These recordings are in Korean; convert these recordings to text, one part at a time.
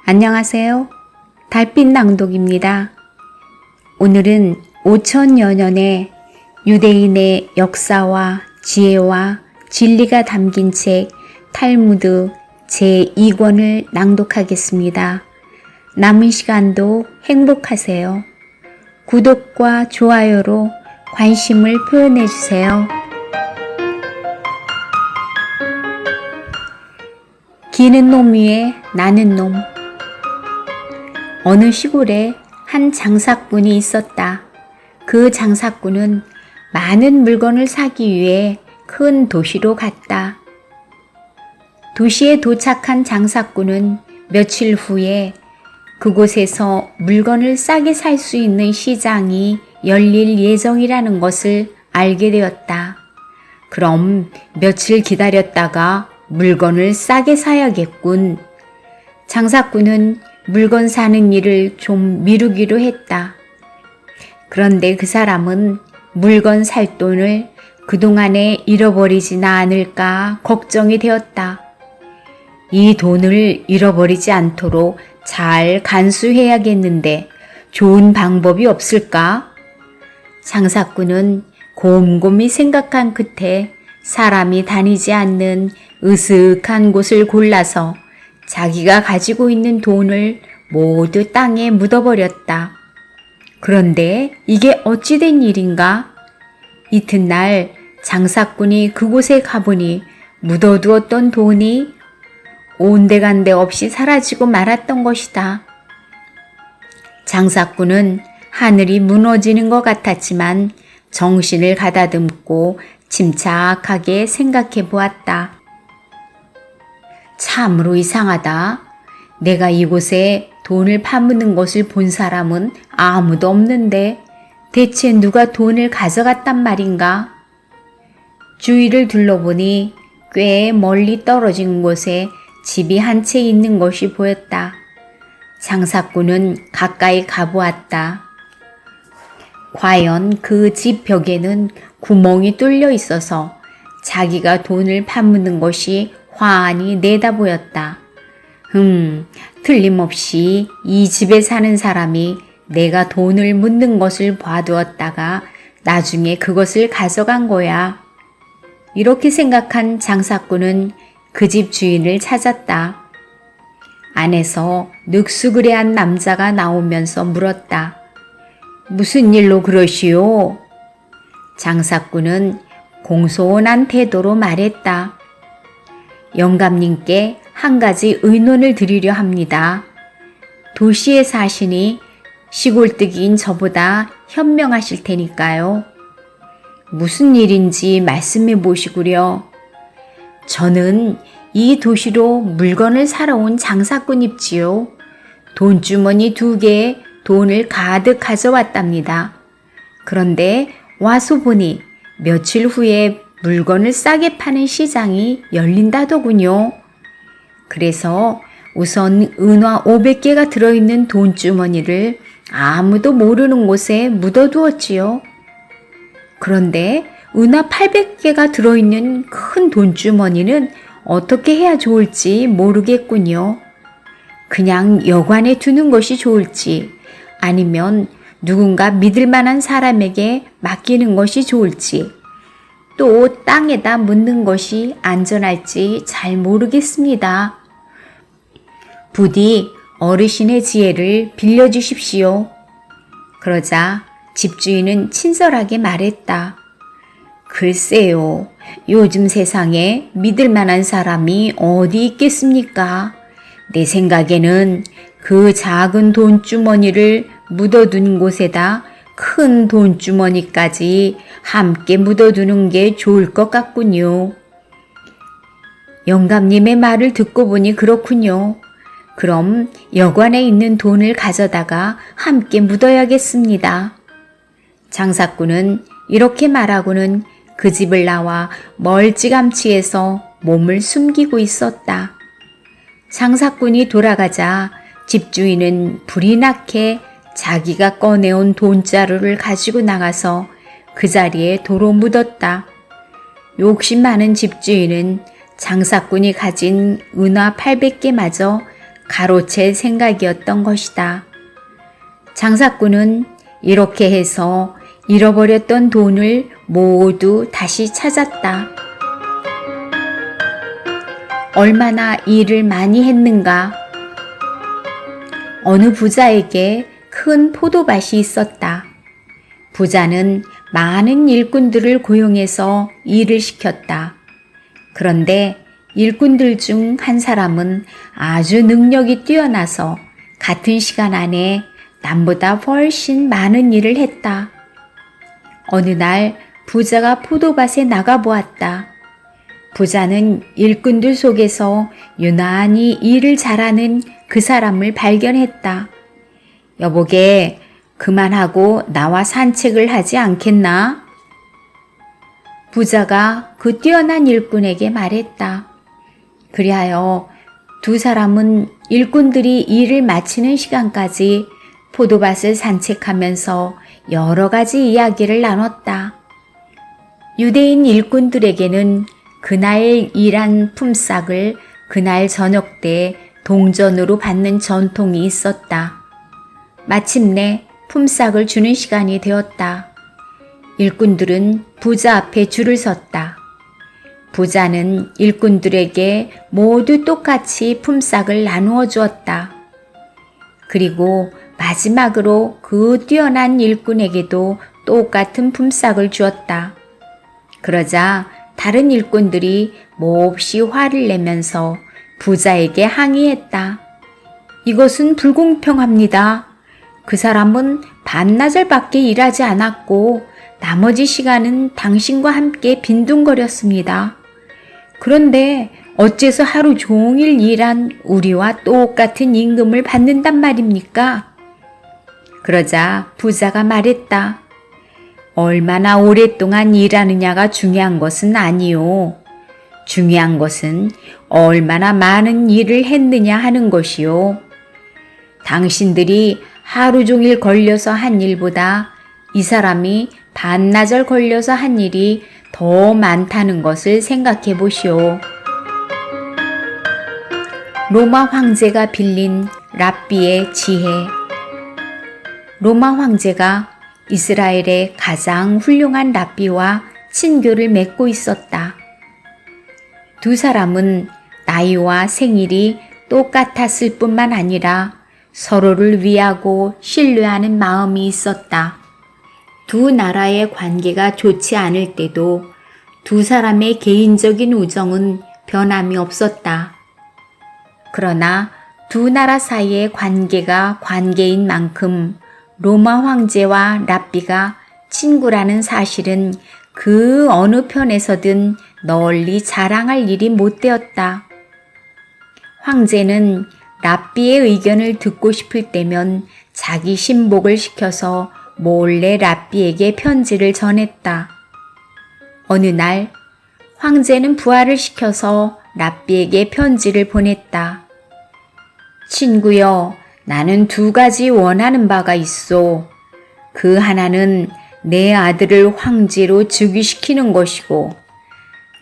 안녕하세요. 달빛 낭독입니다. 오늘은 5000여 년의 유대인의 역사와 지혜와 진리가 담긴 책 탈무드 제2권을 낭독하겠습니다. 남은 시간도 행복하세요. 구독과 좋아요로 관심을 표현해 주세요. 기는 놈 위에 나는 놈. 어느 시골에 한 장사꾼이 있었다. 그 장사꾼은 많은 물건을 사기 위해 큰 도시로 갔다. 도시에 도착한 장사꾼은 며칠 후에 그곳에서 물건을 싸게 살 수 있는 시장이 열릴 예정이라는 것을 알게 되었다. 그럼 며칠 기다렸다가 물건을 싸게 사야겠군. 장사꾼은 물건 사는 일을 좀 미루기로 했다. 그런데 그 사람은 물건 살 돈을 그동안에 잃어버리지나 않을까 걱정이 되었다. 이 돈을 잃어버리지 않도록 잘 간수해야겠는데 좋은 방법이 없을까? 장사꾼은 곰곰이 생각한 끝에 사람이 다니지 않는 으슥한 곳을 골라서 자기가 가지고 있는 돈을 모두 땅에 묻어버렸다. 그런데 이게 어찌 된 일인가? 이튿날 장사꾼이 그곳에 가보니 묻어두었던 돈이 온데간데 없이 사라지고 말았던 것이다. 장사꾼은 하늘이 무너지는 것 같았지만 정신을 가다듬고 침착하게 생각해 보았다. 참으로 이상하다. 내가 이곳에 돈을 파묻는 것을 본 사람은 아무도 없는데 대체 누가 돈을 가져갔단 말인가? 주위를 둘러보니 꽤 멀리 떨어진 곳에 집이 한 채 있는 것이 보였다. 장사꾼은 가까이 가보았다. 과연 그 집 벽에는 구멍이 뚫려 있어서 자기가 돈을 파묻는 것이 환히 내다보였다. 틀림없이 이 집에 사는 사람이 내가 돈을 묻는 것을 봐두었다가 나중에 그것을 가져간 거야. 이렇게 생각한 장사꾼은 그 집 주인을 찾았다. 안에서 늑수그레한 남자가 나오면서 물었다. 무슨 일로 그러시오? 장사꾼은 공손한 태도로 말했다. 영감님께 한 가지 의논을 드리려 합니다. 도시에 사시니 시골뜨기인 저보다 현명하실 테니까요. 무슨 일인지 말씀해 보시구려. 저는 이 도시로 물건을 사러 온 장사꾼입지요. 돈주머니 2개에 돈을 가득 가져왔답니다. 그런데 와서 보니 며칠 후에 물건을 싸게 파는 시장이 열린다더군요. 그래서 우선 은화 500개가 들어있는 돈주머니를 아무도 모르는 곳에 묻어두었지요. 그런데 은화 800개가 들어있는 큰 돈주머니는 어떻게 해야 좋을지 모르겠군요. 그냥 여관에 두는 것이 좋을지 아니면 누군가 믿을 만한 사람에게 맡기는 것이 좋을지 또 땅에다 묻는 것이 안전할지 잘 모르겠습니다. 부디 어르신의 지혜를 빌려주십시오. 그러자 집주인은 친절하게 말했다. 글쎄요, 요즘 세상에 믿을 만한 사람이 어디 있겠습니까? 내 생각에는 그 작은 돈주머니를 묻어둔 곳에다 큰 돈주머니까지 함께 묻어두는 게 좋을 것 같군요. 영감님의 말을 듣고 보니 그렇군요. 그럼 여관에 있는 돈을 가져다가 함께 묻어야겠습니다. 장사꾼은 이렇게 말하고는 그 집을 나와 멀찌감치해서 몸을 숨기고 있었다. 장사꾼이 돌아가자 집주인은 불이 나게 자기가 꺼내온 돈자루를 가지고 나가서 그 자리에 도로 묻었다. 욕심 많은 집주인은 장사꾼이 가진 은화 800개마저 가로챌 생각이었던 것이다. 장사꾼은 이렇게 해서 잃어버렸던 돈을 모두 다시 찾았다. 얼마나 일을 많이 했는가. 어느 부자에게 큰 포도밭이 있었다. 부자는 많은 일꾼들을 고용해서 일을 시켰다. 그런데 일꾼들 중 한 사람은 아주 능력이 뛰어나서 같은 시간 안에 남보다 훨씬 많은 일을 했다. 어느 날 부자가 포도밭에 나가보았다. 부자는 일꾼들 속에서 유난히 일을 잘하는 그 사람을 발견했다. 여보게, 그만하고 나와 산책을 하지 않겠나? 부자가 그 뛰어난 일꾼에게 말했다. 그리하여 두 사람은 일꾼들이 일을 마치는 시간까지 포도밭을 산책하면서 여러 가지 이야기를 나눴다. 유대인 일꾼들에게는 그날 일한 품삯을 그날 저녁 때 동전으로 받는 전통이 있었다. 마침내 품삯을 주는 시간이 되었다. 일꾼들은 부자 앞에 줄을 섰다. 부자는 일꾼들에게 모두 똑같이 품삯을 나누어 주었다. 그리고 마지막으로 그 뛰어난 일꾼에게도 똑같은 품삯을 주었다. 그러자 다른 일꾼들이 몹시 화를 내면서 부자에게 항의했다. 이것은 불공평합니다. 그 사람은 반나절밖에 일하지 않았고 나머지 시간은 당신과 함께 빈둥거렸습니다. 그런데 어째서 하루 종일 일한 우리와 똑같은 임금을 받는단 말입니까? 그러자 부자가 말했다. 얼마나 오랫동안 일하느냐가 중요한 것은 아니요. 중요한 것은 얼마나 많은 일을 했느냐 하는 것이요. 당신들이 하루 종일 걸려서 한 일보다 이 사람이 반나절 걸려서 한 일이 더 많다는 것을 생각해 보시오. 로마 황제가 빌린 랍비의 지혜. 로마 황제가 이스라엘의 가장 훌륭한 랍비와 친교를 맺고 있었다. 두 사람은 나이와 생일이 똑같았을 뿐만 아니라 서로를 위하고 신뢰하는 마음이 있었다. 두 나라의 관계가 좋지 않을 때도 두 사람의 개인적인 우정은 변함이 없었다. 그러나 두 나라 사이의 관계가 관계인 만큼 로마 황제와 랍비가 친구라는 사실은 그 어느 편에서든 널리 자랑할 일이 못 되었다. 황제는 랍비의 의견을 듣고 싶을 때면 자기 신복을 시켜서 몰래 랍비에게 편지를 전했다. 어느 날 황제는 부하를 시켜서 랍비에게 편지를 보냈다. 친구여, 나는 두 가지 원하는 바가 있어. 그 하나는 내 아들을 황제로 즉위시키는 것이고,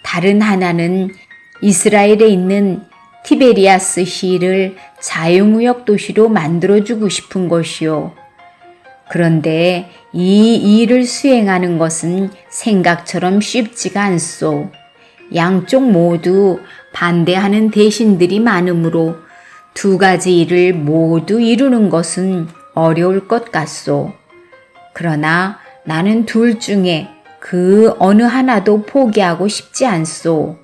다른 하나는 이스라엘에 있는 티베리아스 시를 자유무역 도시로 만들어주고 싶은 것이요. 그런데 이 일을 수행하는 것은 생각처럼 쉽지가 않소. 양쪽 모두 반대하는 대신들이 많으므로 두 가지 일을 모두 이루는 것은 어려울 것 같소. 그러나 나는 둘 중에 그 어느 하나도 포기하고 싶지 않소.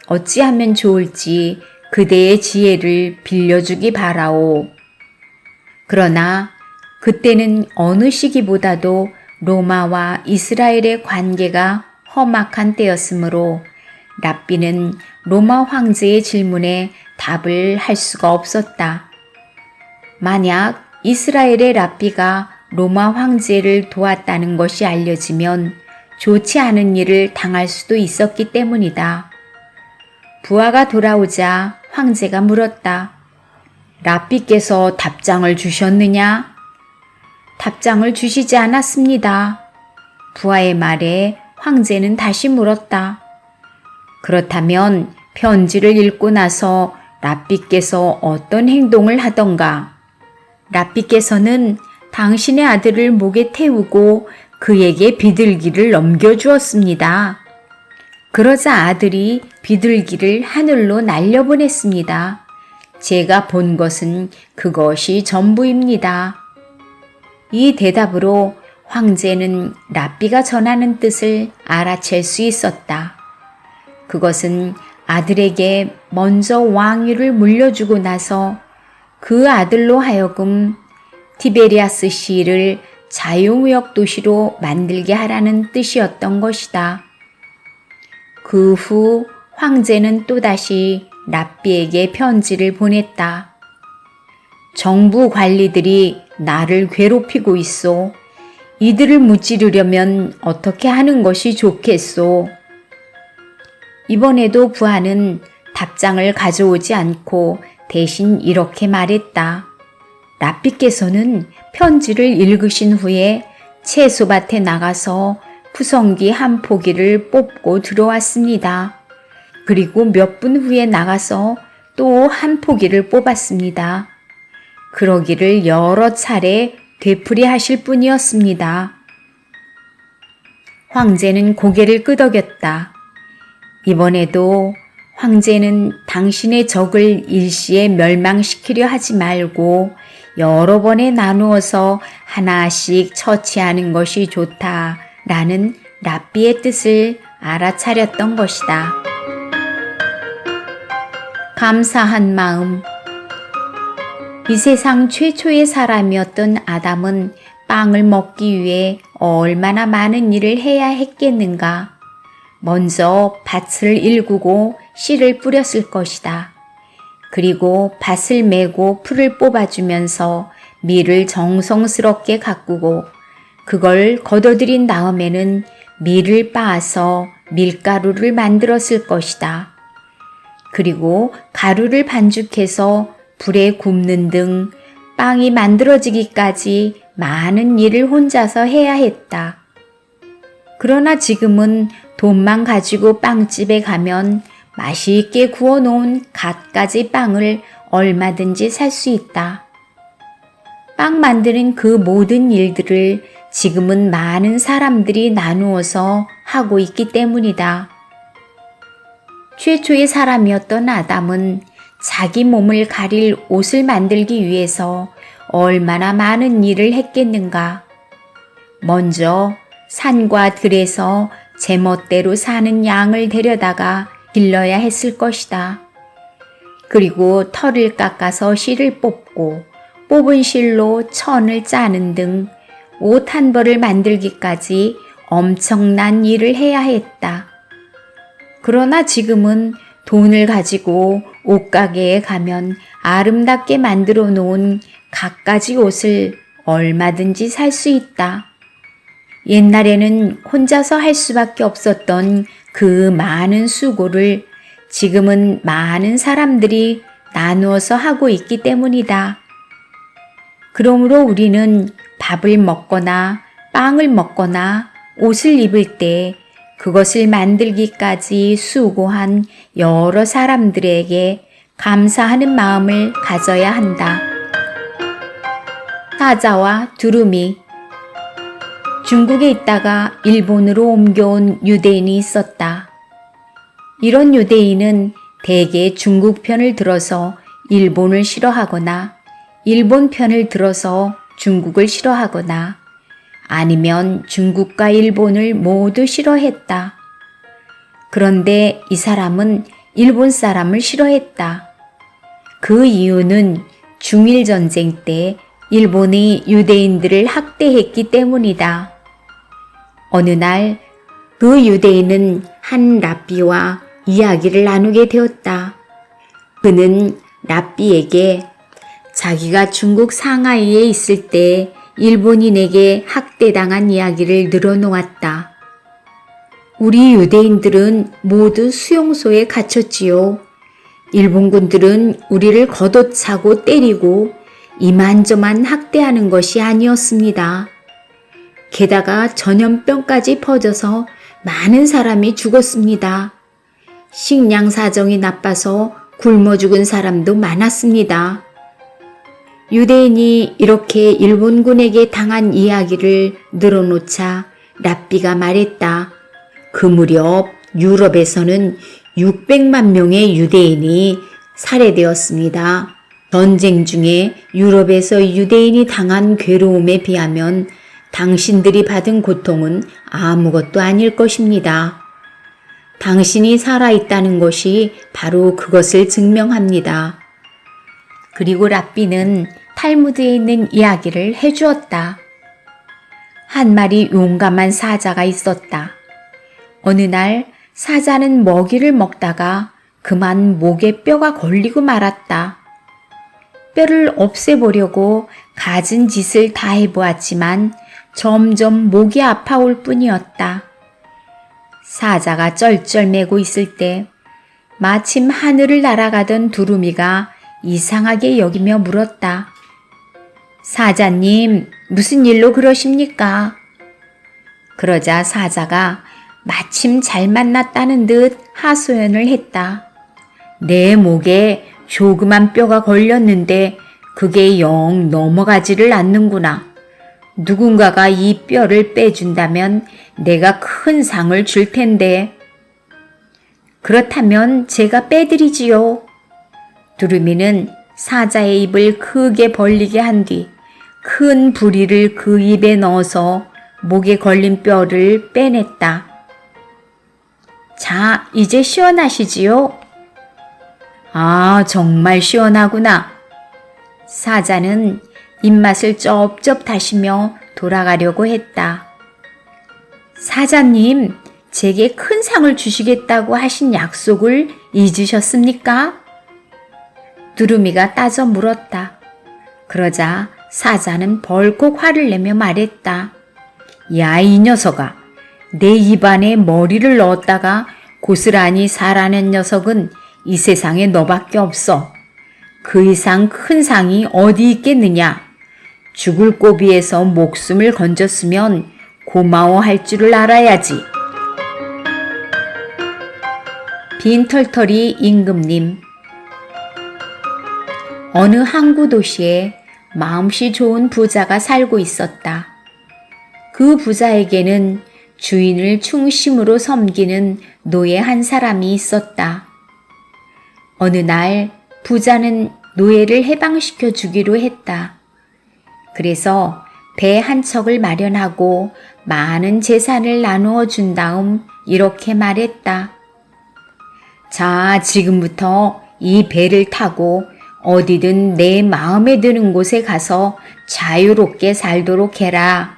어찌하면 좋을지 그대의 지혜를 빌려주기 바라오. 그러나 그때는 어느 시기보다도 로마와 이스라엘의 관계가 험악한 때였으므로 랍비는 로마 황제의 질문에 답을 할 수가 없었다. 만약 이스라엘의 랍비가 로마 황제를 도왔다는 것이 알려지면 좋지 않은 일을 당할 수도 있었기 때문이다. 부하가 돌아오자 황제가 물었다. 랍비께서 답장을 주셨느냐? 답장을 주시지 않았습니다. 부하의 말에 황제는 다시 물었다. 그렇다면 편지를 읽고 나서 랍비께서 어떤 행동을 하던가? 랍비께서는 당신의 아들을 목에 태우고 그에게 비둘기를 넘겨주었습니다. 그러자 아들이 비둘기를 하늘로 날려보냈습니다. 제가 본 것은 그것이 전부입니다. 이 대답으로 황제는 랍비가 전하는 뜻을 알아챌 수 있었다. 그것은 아들에게 먼저 왕위를 물려주고 나서 그 아들로 하여금 티베리아스 시를 자유무역 도시로 만들게 하라는 뜻이었던 것이다. 그 후 황제는 또다시 랍비에게 편지를 보냈다. 정부 관리들이 나를 괴롭히고 있소. 이들을 무찌르려면 어떻게 하는 것이 좋겠소? 이번에도 부하는 답장을 가져오지 않고 대신 이렇게 말했다. 랍비께서는 편지를 읽으신 후에 채소밭에 나가서 푸성기 한 포기를 뽑고 들어왔습니다. 그리고 몇 분 후에 나가서 또 한 포기를 뽑았습니다. 그러기를 여러 차례 되풀이하실 뿐이었습니다. 황제는 고개를 끄덕였다. 이번에도 황제는 당신의 적을 일시에 멸망시키려 하지 말고 여러 번에 나누어서 하나씩 처치하는 것이 좋다라는 랍비의 뜻을 알아차렸던 것이다. 감사한 마음. 이 세상 최초의 사람이었던 아담은 빵을 먹기 위해 얼마나 많은 일을 해야 했겠는가. 먼저 밭을 일구고 씨를 뿌렸을 것이다. 그리고 밭을 메고 풀을 뽑아주면서 밀을 정성스럽게 가꾸고 그걸 걷어들인 다음에는 밀을 빻아서 밀가루를 만들었을 것이다. 그리고 가루를 반죽해서 불에 굽는 등 빵이 만들어지기까지 많은 일을 혼자서 해야 했다. 그러나 지금은 돈만 가지고 빵집에 가면 맛있게 구워놓은 갖가지 빵을 얼마든지 살 수 있다. 빵 만드는 그 모든 일들을 지금은 많은 사람들이 나누어서 하고 있기 때문이다. 최초의 사람이었던 아담은 자기 몸을 가릴 옷을 만들기 위해서 얼마나 많은 일을 했겠는가. 먼저 산과 들에서 제멋대로 사는 양을 데려다가 길러야 했을 것이다. 그리고 털을 깎아서 실을 뽑고 뽑은 실로 천을 짜는 등 옷 한 벌을 만들기까지 엄청난 일을 해야 했다. 그러나 지금은 돈을 가지고 옷가게에 가면 아름답게 만들어 놓은 갖가지 옷을 얼마든지 살 수 있다. 옛날에는 혼자서 할 수밖에 없었던 그 많은 수고를 지금은 많은 사람들이 나누어서 하고 있기 때문이다. 그러므로 우리는 밥을 먹거나 빵을 먹거나 옷을 입을 때 그것을 만들기까지 수고한 여러 사람들에게 감사하는 마음을 가져야 한다. 사자와 두루미. 중국에 있다가 일본으로 옮겨온 유대인이 있었다. 이런 유대인은 대개 중국 편을 들어서 일본을 싫어하거나 일본 편을 들어서 중국을 싫어하거나 아니면 중국과 일본을 모두 싫어했다. 그런데 이 사람은 일본 사람을 싫어했다. 그 이유는 중일전쟁 때 일본이 유대인들을 학대했기 때문이다. 어느 날 그 유대인은 한 랍비와 이야기를 나누게 되었다. 그는 랍비에게 자기가 중국 상하이에 있을 때 일본인에게 학대당한 이야기를 늘어놓았다. 우리 유대인들은 모두 수용소에 갇혔지요. 일본군들은 우리를 걷어차고 때리고 이만저만 학대하는 것이 아니었습니다. 게다가 전염병까지 퍼져서 많은 사람이 죽었습니다. 식량 사정이 나빠서 굶어 죽은 사람도 많았습니다. 유대인이 이렇게 일본군에게 당한 이야기를 늘어놓자 랍비가 말했다. 그 무렵 유럽에서는 600만 명의 유대인이 살해되었습니다. 전쟁 중에 유럽에서 유대인이 당한 괴로움에 비하면 당신들이 받은 고통은 아무것도 아닐 것입니다. 당신이 살아있다는 것이 바로 그것을 증명합니다. 그리고 랍비는 탈무드에 있는 이야기를 해주었다. 한 마리 용감한 사자가 있었다. 어느 날 사자는 먹이를 먹다가 그만 목에 뼈가 걸리고 말았다. 뼈를 없애보려고 갖은 짓을 다 해보았지만 점점 목이 아파올 뿐이었다. 사자가 쩔쩔매고 있을 때 마침 하늘을 날아가던 두루미가 이상하게 여기며 물었다. 사자님, 무슨 일로 그러십니까? 그러자 사자가 마침 잘 만났다는 듯 하소연을 했다. 내 목에 조그만 뼈가 걸렸는데 그게 영 넘어가지를 않는구나. 누군가가 이 뼈를 빼준다면 내가 큰 상을 줄 텐데. 그렇다면 제가 빼드리지요. 두루미는 사자의 입을 크게 벌리게 한 뒤 큰 부리를 그 입에 넣어서 목에 걸린 뼈를 빼냈다. 자, 이제 시원하시지요? 아, 정말 시원하구나. 사자는 입맛을 쩝쩝 다시며 돌아가려고 했다. 사자님, 제게 큰 상을 주시겠다고 하신 약속을 잊으셨습니까? 두루미가 따져 물었다. 그러자 사자는 벌컥 화를 내며 말했다. 야, 이 녀석아. 내 입안에 머리를 넣었다가 고스란히 살아낸 녀석은 이 세상에 너밖에 없어. 그 이상 큰 상이 어디 있겠느냐. 죽을 고비에서 목숨을 건졌으면 고마워할 줄을 알아야지. 빈털터리 임금님. 어느 항구 도시에 마음씨 좋은 부자가 살고 있었다. 그 부자에게는 주인을 충심으로 섬기는 노예 한 사람이 있었다. 어느 날 부자는 노예를 해방시켜 주기로 했다. 그래서 배 한 척을 마련하고 많은 재산을 나누어 준 다음 이렇게 말했다. 자, 지금부터 이 배를 타고 어디든 내 마음에 드는 곳에 가서 자유롭게 살도록 해라.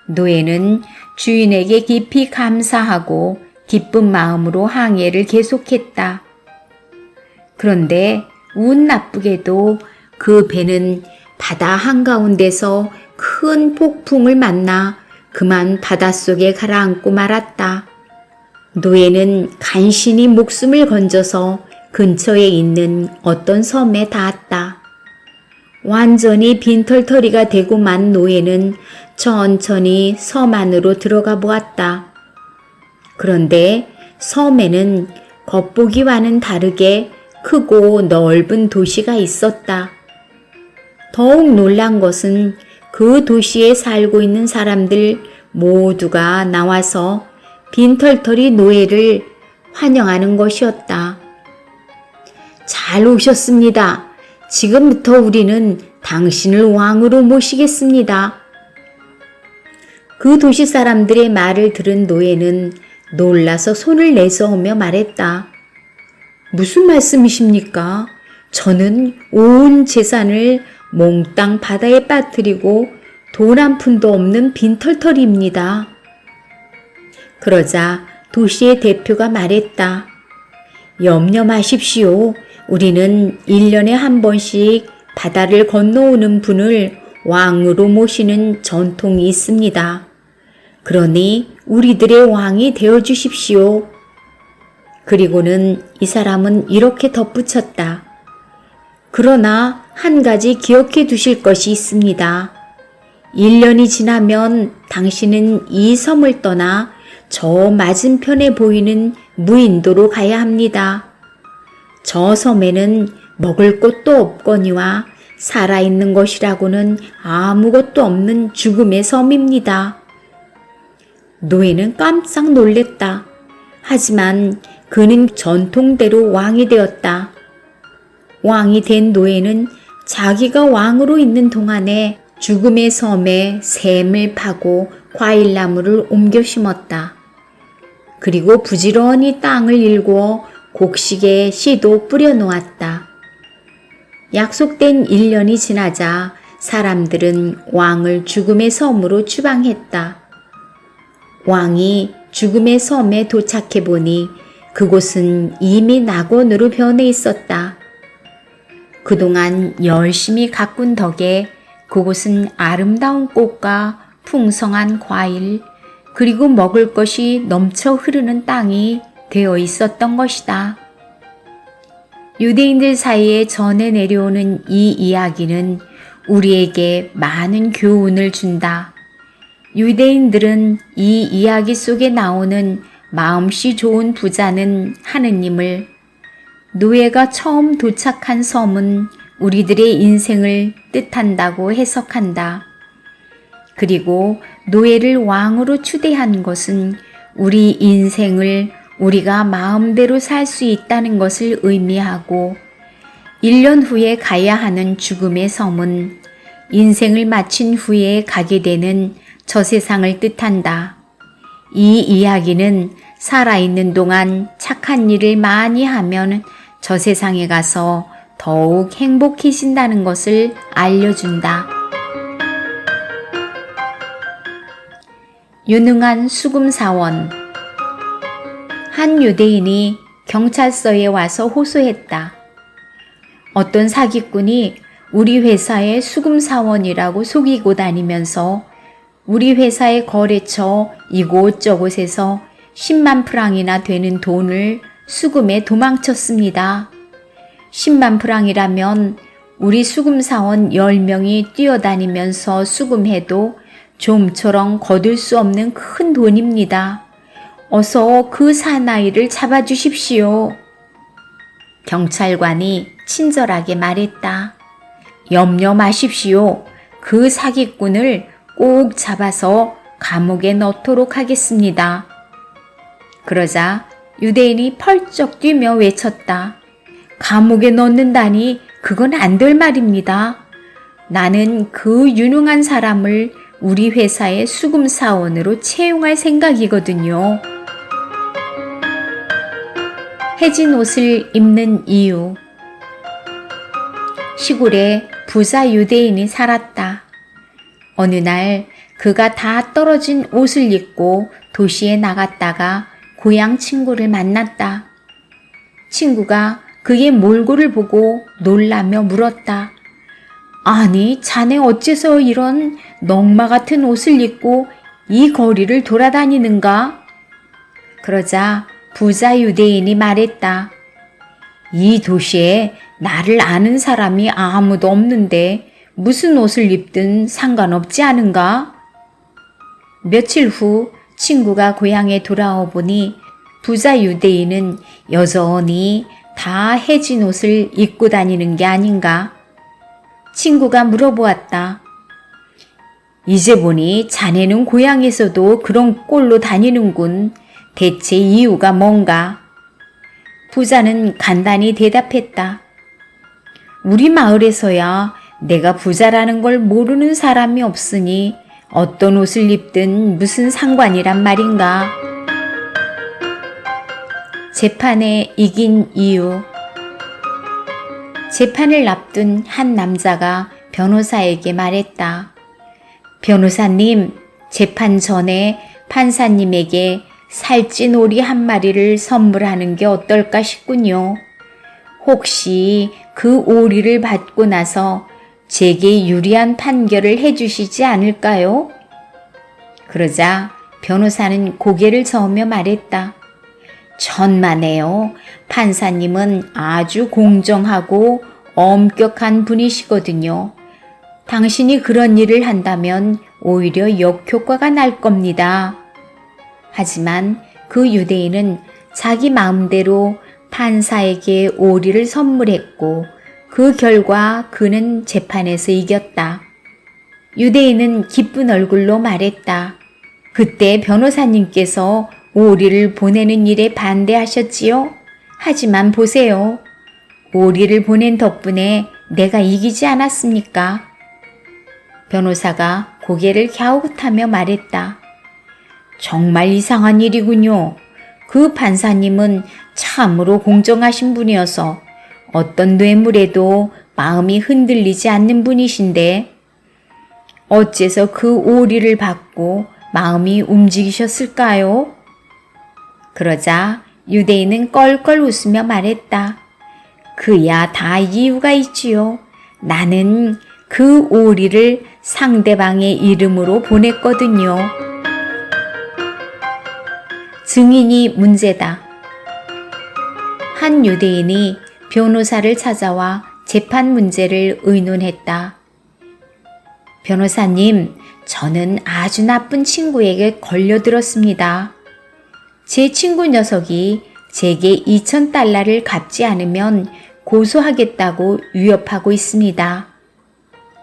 노예는 주인에게 깊이 감사하고 기쁜 마음으로 항해를 계속했다. 그런데 운 나쁘게도 그 배는 바다 한가운데서 큰 폭풍을 만나 그만 바닷속에 가라앉고 말았다. 노예는 간신히 목숨을 건져서 근처에 있는 어떤 섬에 닿았다. 완전히 빈털터리가 되고 만 노예는 천천히 섬 안으로 들어가 보았다. 그런데 섬에는 겉보기와는 다르게 크고 넓은 도시가 있었다. 더욱 놀란 것은 그 도시에 살고 있는 사람들 모두가 나와서 빈털터리 노예를 환영하는 것이었다. 잘 오셨습니다. 지금부터 우리는 당신을 왕으로 모시겠습니다. 그 도시 사람들의 말을 들은 노예는 놀라서 손을 내저으며 말했다. 무슨 말씀이십니까? 저는 온 재산을 몽땅 바다에 빠뜨리고 돈 한 푼도 없는 빈털터리입니다. 그러자 도시의 대표가 말했다. 염려 마십시오. 우리는 1년에 한 번씩 바다를 건너오는 분을 왕으로 모시는 전통이 있습니다. 그러니 우리들의 왕이 되어주십시오. 그리고는 이 사람은 이렇게 덧붙였다. 그러나 한 가지 기억해 두실 것이 있습니다. 1년이 지나면 당신은 이 섬을 떠나 저 맞은편에 보이는 무인도로 가야 합니다. 저 섬에는 먹을 것도 없거니와 살아있는 것이라고는 아무것도 없는 죽음의 섬입니다. 노예는 깜짝 놀랬다. 하지만 그는 전통대로 왕이 되었다. 왕이 된 노예는 자기가 왕으로 있는 동안에 죽음의 섬에 샘을 파고 과일나무를 옮겨 심었다. 그리고 부지런히 땅을 일구어 곡식에 씨도 뿌려 놓았다. 약속된 1년이 지나자 사람들은 왕을 죽음의 섬으로 추방했다. 왕이 죽음의 섬에 도착해 보니 그곳은 이미 낙원으로 변해 있었다. 그동안 열심히 가꾼 덕에 그곳은 아름다운 꽃과 풍성한 과일, 그리고 먹을 것이 넘쳐 흐르는 땅이 되어 있었던 것이다. 유대인들 사이에 전해 내려오는 이 이야기는 우리에게 많은 교훈을 준다. 유대인들은 이 이야기 속에 나오는 마음씨 좋은 부자는 하느님을, 노예가 처음 도착한 섬은 우리들의 인생을 뜻한다고 해석한다. 그리고 노예를 왕으로 추대한 것은 우리 인생을 우리가 마음대로 살 수 있다는 것을 의미하고, 1년 후에 가야 하는 죽음의 섬은 인생을 마친 후에 가게 되는 저 세상을 뜻한다. 이 이야기는 살아있는 동안 착한 일을 많이 하면 저 세상에 가서 더욱 행복해진다는 것을 알려준다. 유능한 수금사원. 한 유대인이 경찰서에 와서 호소했다. 어떤 사기꾼이 우리 회사의 수금사원이라고 속이고 다니면서 우리 회사의 거래처 이곳저곳에서 10만 프랑이나 되는 돈을 수금에 도망쳤습니다. 10만 프랑이라면 우리 수금사원 10명이 뛰어다니면서 수금해도 좀처럼 거둘 수 없는 큰 돈입니다. 어서 그 사나이를 잡아주십시오. 경찰관이 친절하게 말했다. 염려 마십시오. 그 사기꾼을 꼭 잡아서 감옥에 넣도록 하겠습니다. 그러자 유대인이 펄쩍 뛰며 외쳤다. 감옥에 넣는다니 그건 안 될 말입니다. 나는 그 유능한 사람을 우리 회사의 수금사원으로 채용할 생각이거든요. 해진 옷을 입는 이유. 시골에 부자 유대인이 살았다. 어느 날 그가 다 떨어진 옷을 입고 도시에 나갔다가 고향 친구를 만났다. 친구가 그의 몰골을 보고 놀라며 물었다. 아니, 자네 어째서 이런 넝마 같은 옷을 입고 이 거리를 돌아다니는가? 그러자 부자 유대인이 말했다. 이 도시에 나를 아는 사람이 아무도 없는데 무슨 옷을 입든 상관없지 않은가? 며칠 후 친구가 고향에 돌아와 보니 부자 유대인은 여전히 다 해진 옷을 입고 다니는 게 아닌가? 친구가 물어보았다. 이제 보니 자네는 고향에서도 그런 꼴로 다니는군. 대체 이유가 뭔가? 부자는 간단히 대답했다. 우리 마을에서야 내가 부자라는 걸 모르는 사람이 없으니 어떤 옷을 입든 무슨 상관이란 말인가? 재판에 이긴 이유. 재판을 앞둔 한 남자가 변호사에게 말했다. 변호사님, 재판 전에 판사님에게 살찐 오리 한 마리를 선물하는 게 어떨까 싶군요. 혹시 그 오리를 받고 나서 제게 유리한 판결을 해주시지 않을까요? 그러자 변호사는 고개를 저으며 말했다. 천만에요. 판사님은 아주 공정하고 엄격한 분이시거든요. 당신이 그런 일을 한다면 오히려 역효과가 날 겁니다. 하지만 그 유대인은 자기 마음대로 판사에게 오리를 선물했고 그 결과 그는 재판에서 이겼다. 유대인은 기쁜 얼굴로 말했다. 그때 변호사님께서 오리를 보내는 일에 반대하셨지요? 하지만 보세요. 오리를 보낸 덕분에 내가 이기지 않았습니까? 변호사가 고개를 갸웃하며 말했다. 정말 이상한 일이군요. 그 판사님은 참으로 공정하신 분이어서 어떤 뇌물에도 마음이 흔들리지 않는 분이신데 어째서 그 오리를 받고 마음이 움직이셨을까요? 그러자 유대인은 껄껄 웃으며 말했다. 그야 다 이유가 있지요. 나는 그 오리를 상대방의 이름으로 보냈거든요. 증인이 문제다. 한 유대인이 변호사를 찾아와 재판 문제를 의논했다. 변호사님, 저는 아주 나쁜 친구에게 걸려들었습니다. 제 친구 녀석이 제게 2,000달러를 갚지 않으면 고소하겠다고 위협하고 있습니다.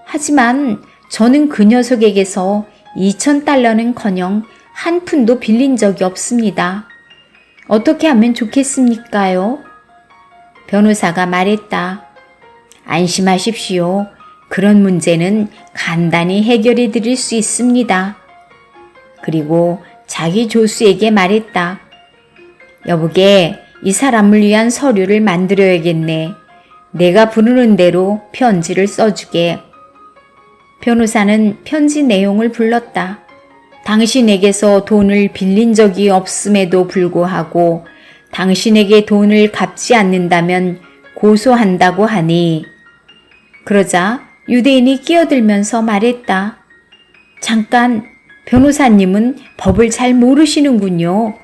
하지만 저는 그 녀석에게서 2,000달러는커녕 한 푼도 빌린 적이 없습니다. 어떻게 하면 좋겠습니까요? 변호사가 말했다. 안심하십시오. 그런 문제는 간단히 해결해 드릴 수 있습니다. 그리고 자기 조수에게 말했다. 여보게, 이 사람을 위한 서류를 만들어야겠네. 내가 부르는 대로 편지를 써주게. 변호사는 편지 내용을 불렀다. 당신에게서 돈을 빌린 적이 없음에도 불구하고 당신에게 돈을 갚지 않는다면 고소한다고 하니. 그러자 유대인이 끼어들면서 말했다. 잠깐, 변호사님은 법을 잘 모르시는군요.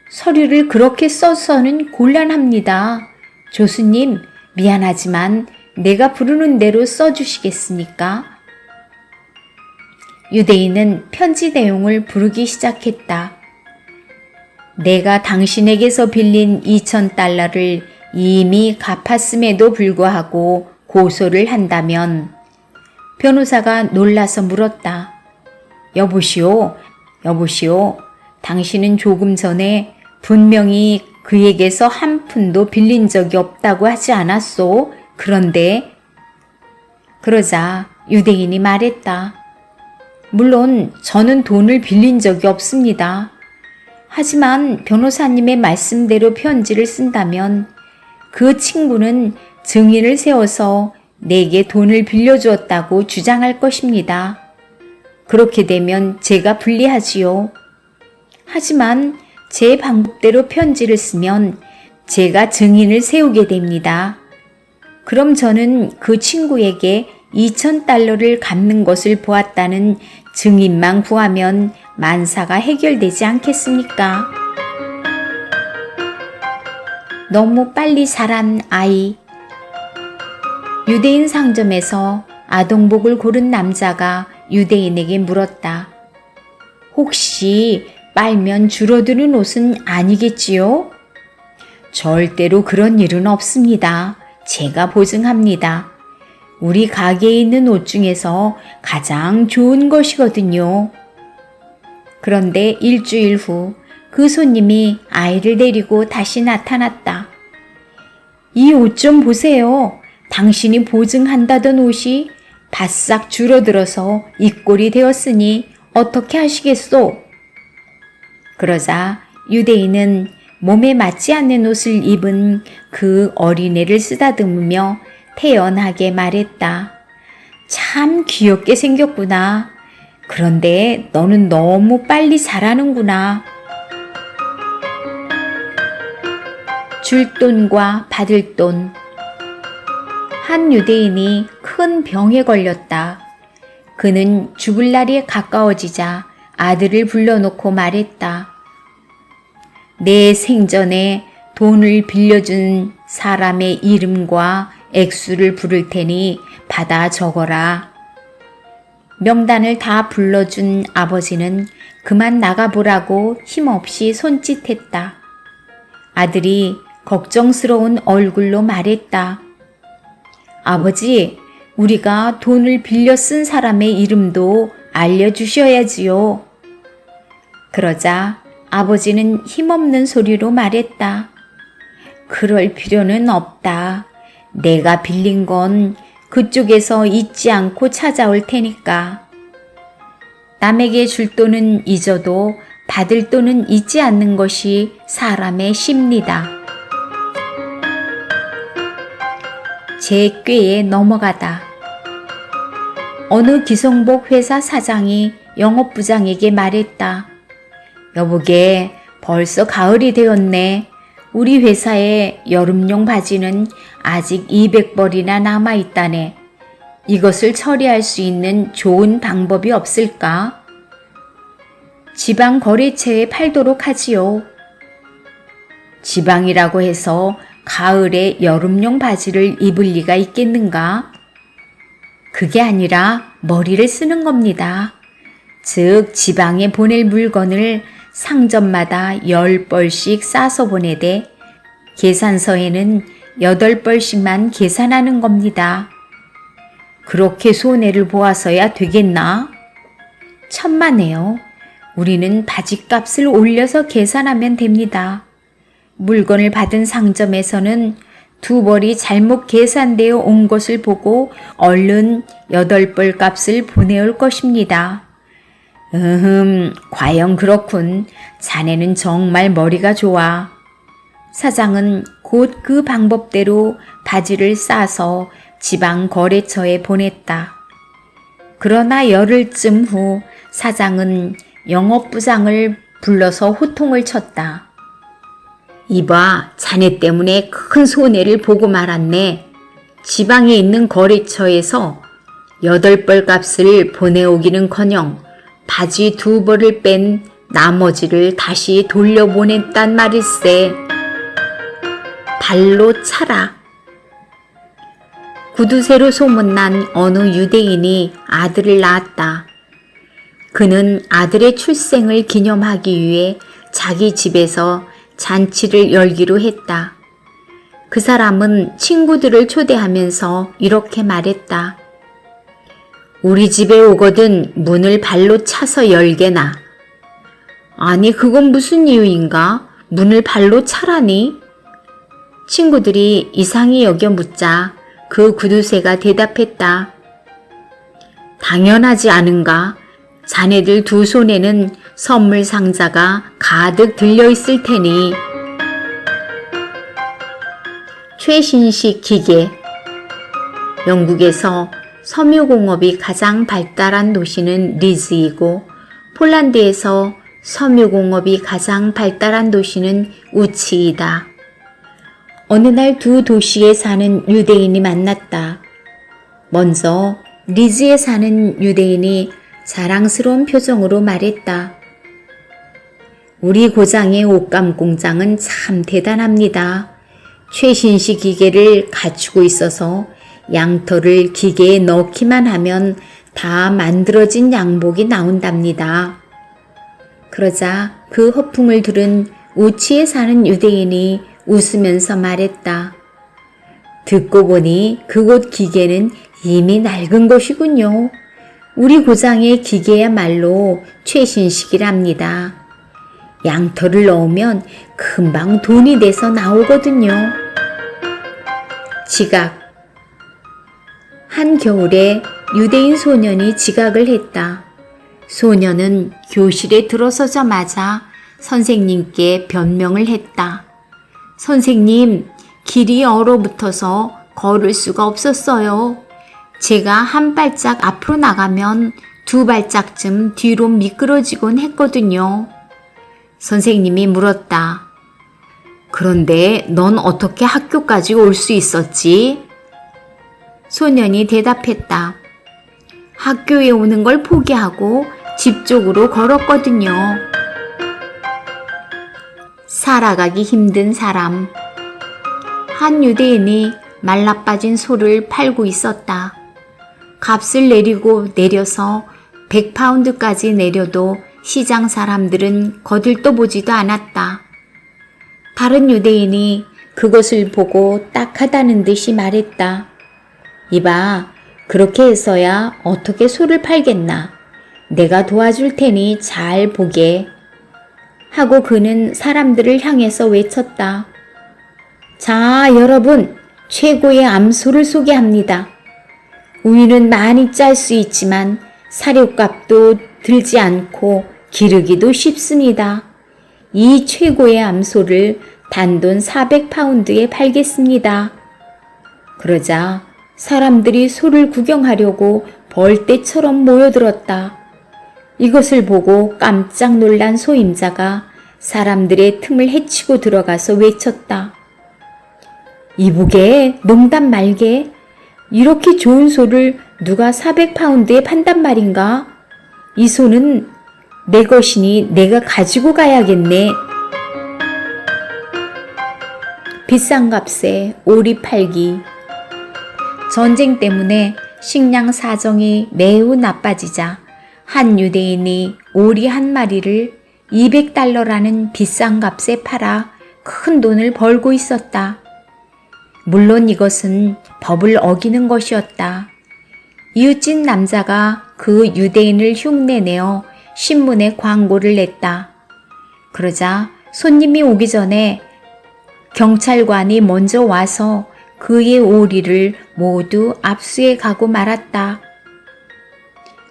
서류를 그렇게 써서는 곤란합니다. 조수님, 미안하지만 내가 부르는 대로 써주시겠습니까? 유대인은 편지 내용을 부르기 시작했다. 내가 당신에게서 빌린 2,000달러를 이미 갚았음에도 불구하고 고소를 한다면. 변호사가 놀라서 물었다. 여보시오, 당신은 조금 전에 분명히 그에게서 한 푼도 빌린 적이 없다고 하지 않았소? 그런데. 그러자 유대인이 말했다. 물론 저는 돈을 빌린 적이 없습니다. 하지만 변호사님의 말씀대로 편지를 쓴다면 그 친구는 증인을 세워서 내게 돈을 빌려주었다고 주장할 것입니다. 그렇게 되면 제가 불리하지요. 하지만 제 방법대로 편지를 쓰면 제가 증인을 세우게 됩니다. 그럼 저는 그 친구에게 2,000달러를 갚는 것을 보았다는 증인만 구하면 만사가 해결되지 않겠습니까? 너무 빨리 자란 아이. 유대인 상점에서 아동복을 고른 남자가 유대인에게 물었다. 혹시 빨면 줄어드는 옷은 아니겠지요? 절대로 그런 일은 없습니다. 제가 보증합니다. 우리 가게에 있는 옷 중에서 가장 좋은 것이거든요. 그런데 일주일 후 그 손님이 아이를 데리고 다시 나타났다. 이 옷 좀 보세요. 당신이 보증한다던 옷이 바싹 줄어들어서 이 꼴이 되었으니 어떻게 하시겠소? 그러자 유대인은 몸에 맞지 않는 옷을 입은 그 어린애를 쓰다듬으며 태연하게 말했다. 참 귀엽게 생겼구나. 그런데 너는 너무 빨리 자라는구나. 줄 돈과 받을 돈. 한 유대인이 큰 병에 걸렸다. 그는 죽을 날이 가까워지자 아들을 불러놓고 말했다. 내 생전에 돈을 빌려준 사람의 이름과 액수를 부를 테니 받아 적어라. 명단을 다 불러준 아버지는 그만 나가보라고 힘없이 손짓했다. 아들이 걱정스러운 얼굴로 말했다. 아버지, 우리가 돈을 빌려 쓴 사람의 이름도 알려주셔야지요. 그러자 아버지는 힘없는 소리로 말했다. 그럴 필요는 없다. 내가 빌린 건 그쪽에서 잊지 않고 찾아올 테니까. 남에게 줄 돈은 잊어도 받을 돈은 잊지 않는 것이 사람의 심리다. 제 꾀에 넘어가다. 어느 기성복 회사 사장이 영업부장에게 말했다. 여보게, 벌써 가을이 되었네. 우리 회사에 여름용 바지는 아직 200벌이나 남아있다네. 이것을 처리할 수 있는 좋은 방법이 없을까? 지방 거래처에 팔도록 하지요. 지방이라고 해서 가을에 여름용 바지를 입을 리가 있겠는가? 그게 아니라 머리를 쓰는 겁니다. 즉 지방에 보낼 물건을 상점마다 10벌씩 싸서 보내되 계산서에는 8벌씩만 계산하는 겁니다. 그렇게 손해를 보아서야 되겠나? 천만에요. 우리는 바지값을 올려서 계산하면 됩니다. 물건을 받은 상점에서는 2벌이 잘못 계산되어 온 것을 보고 얼른 8벌 값을 보내올 것입니다. 과연 그렇군. 자네는 정말 머리가 좋아. 사장은 곧 그 방법대로 바지를 싸서 지방 거래처에 보냈다. 그러나 열흘쯤 후 사장은 영업부장을 불러서 호통을 쳤다. 이봐, 자네 때문에 큰 손해를 보고 말았네. 지방에 있는 거래처에서 8벌 값을 보내오기는커녕 바지 2벌을 뺀 나머지를 다시 돌려보냈단 말일세. 발로 차라. 구두쇠로 소문난 어느 유대인이 아들을 낳았다. 그는 아들의 출생을 기념하기 위해 자기 집에서 잔치를 열기로 했다. 그 사람은 친구들을 초대하면서 이렇게 말했다. 우리 집에 오거든 문을 발로 차서 열게나. 아니, 그건 무슨 이유인가? 문을 발로 차라니? 친구들이 이상히 여겨 묻자 그 구두쇠가 대답했다. 당연하지 않은가? 자네들 2 손에는 선물 상자가 가득 들려있을 테니. 최신식 기계. 영국에서 섬유공업이 가장 발달한 도시는 리즈이고 폴란드에서 섬유공업이 가장 발달한 도시는 우치이다. 어느 날 2 도시에 사는 유대인이 만났다. 먼저 리즈에 사는 유대인이 자랑스러운 표정으로 말했다. 우리 고장의 옷감 공장은 참 대단합니다. 최신식 기계를 갖추고 있어서 양털을 기계에 넣기만 하면 다 만들어진 양복이 나온답니다. 그러자 그 허풍을 들은 우치에 사는 유대인이 웃으면서 말했다. 듣고 보니 그곳 기계는 이미 낡은 것이군요. 우리 고장의 기계야말로 최신식이랍니다. 양털을 넣으면 금방 돈이 돼서 나오거든요. 지각. 한겨울에 유대인 소년이 지각을 했다. 소년은 교실에 들어서자마자 선생님께 변명을 했다. 선생님, 길이 얼어붙어서 걸을 수가 없었어요. 제가 한 발짝 앞으로 나가면 2 발짝쯤 뒤로 미끄러지곤 했거든요. 선생님이 물었다. 그런데 넌 어떻게 학교까지 올 수 있었지? 소년이 대답했다. 학교에 오는 걸 포기하고 집 쪽으로 걸었거든요. 살아가기 힘든 사람. 한 유대인이 말라빠진 소를 팔고 있었다. 값을 내리고 내려서 100파운드까지 내려도 시장 사람들은 거들떠보지도 않았다. 다른 유대인이 그것을 보고 딱하다는 듯이 말했다. 이봐, 그렇게 해서야 어떻게 소를 팔겠나. 내가 도와줄 테니 잘 보게. 하고 그는 사람들을 향해서 외쳤다. 자, 여러분, 최고의 암소를 소개합니다. 우유는 많이 짤 수 있지만 사료값도 들지 않고 기르기도 쉽습니다. 이 최고의 암소를 단돈 400파운드에 팔겠습니다. 그러자 사람들이 소를 구경하려고 벌떼처럼 모여들었다. 이것을 보고 깜짝 놀란 소임자가 사람들의 틈을 헤치고 들어가서 외쳤다. 이보게, 농담 말게. 이렇게 좋은 소를 누가 400파운드에 판단 말인가? 이 소는 내 것이니 내가 가지고 가야겠네. 비싼 값에 오리 팔기. 전쟁 때문에 식량 사정이 매우 나빠지자 한 유대인이 오리 한 마리를 200달러라는 비싼 값에 팔아 큰 돈을 벌고 있었다. 물론 이것은 법을 어기는 것이었다. 이웃집 남자가 그 유대인을 흉내내어 신문에 광고를 냈다. 그러자 손님이 오기 전에 경찰관이 먼저 와서 그의 오리를 모두 압수해 가고 말았다.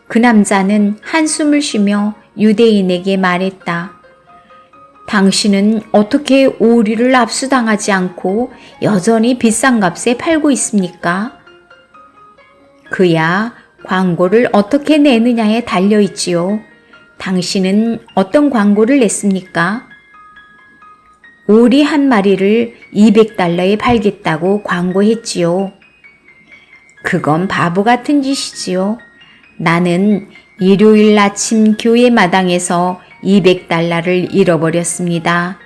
그 남자는 한숨을 쉬며 유대인에게 말했다. 당신은 어떻게 오리를 압수당하지 않고 여전히 비싼 값에 팔고 있습니까? 그야 광고를 어떻게 내느냐에 달려있지요. 당신은 어떤 광고를 냈습니까? 오리 한 마리를 200달러에 팔겠다고 광고했지요. 그건 바보 같은 짓이지요. 나는 일요일 아침 교회 마당에서 200달러를 잃어버렸습니다.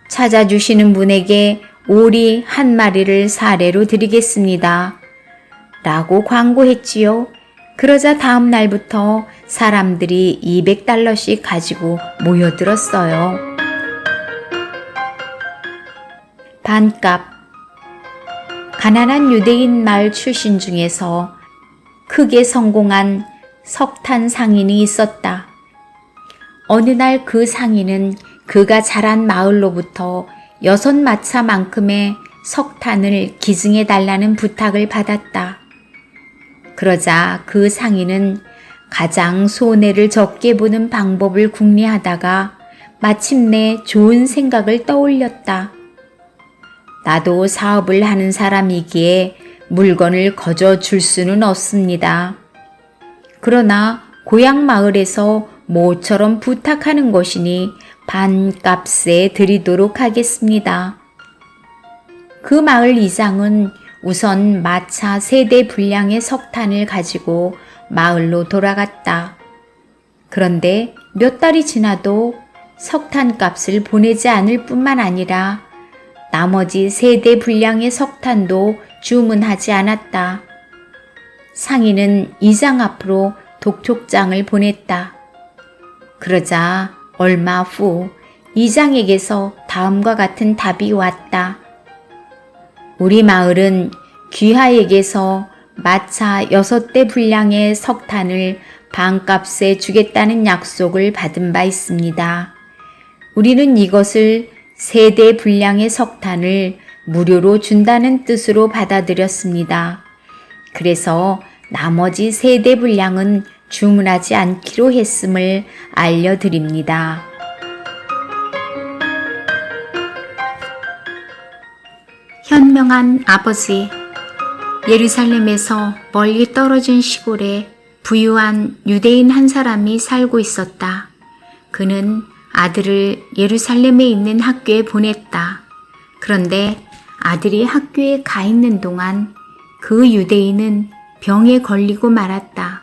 찾아주시는 분에게 오리 한 마리를 사례로 드리겠습니다. 라고 광고했지요. 그러자 다음 날부터 사람들이 200달러씩 가지고 모여들었어요. 반값. 가난한 유대인 마을 출신 중에서 크게 성공한 석탄 상인이 있었다. 어느 날 그 상인은 그가 자란 마을로부터 6마차만큼의 석탄을 기증해 달라는 부탁을 받았다. 그러자 그 상인은 가장 손해를 적게 보는 방법을 궁리하다가 마침내 좋은 생각을 떠올렸다. 나도 사업을 하는 사람이기에 물건을 거저 줄 수는 없습니다. 그러나 고향 마을에서 모처럼 부탁하는 것이니 반값에 드리도록 하겠습니다. 그 마을 이장은 우선 마차 3대 분량의 석탄을 가지고 마을로 돌아갔다. 그런데 몇 달이 지나도 석탄값을 보내지 않을 뿐만 아니라 나머지 3대 분량의 석탄도 주문하지 않았다. 상인은 이장 앞으로 독촉장을 보냈다. 그러자 얼마 후 이장에게서 다음과 같은 답이 왔다. 우리 마을은 귀하에게서 마차 6대 분량의 석탄을 반값에 주겠다는 약속을 받은 바 있습니다. 우리는 이것을 3대 분량의 석탄을 무료로 준다는 뜻으로 받아들였습니다. 그래서 나머지 3대 분량은 주문하지 않기로 했음을 알려드립니다. 현명한 아버지. 예루살렘에서 멀리 떨어진 시골에 부유한 유대인 한 사람이 살고 있었다. 그는 아들을 예루살렘에 있는 학교에 보냈다. 그런데 아들이 학교에 가 있는 동안 그 유대인은 병에 걸리고 말았다.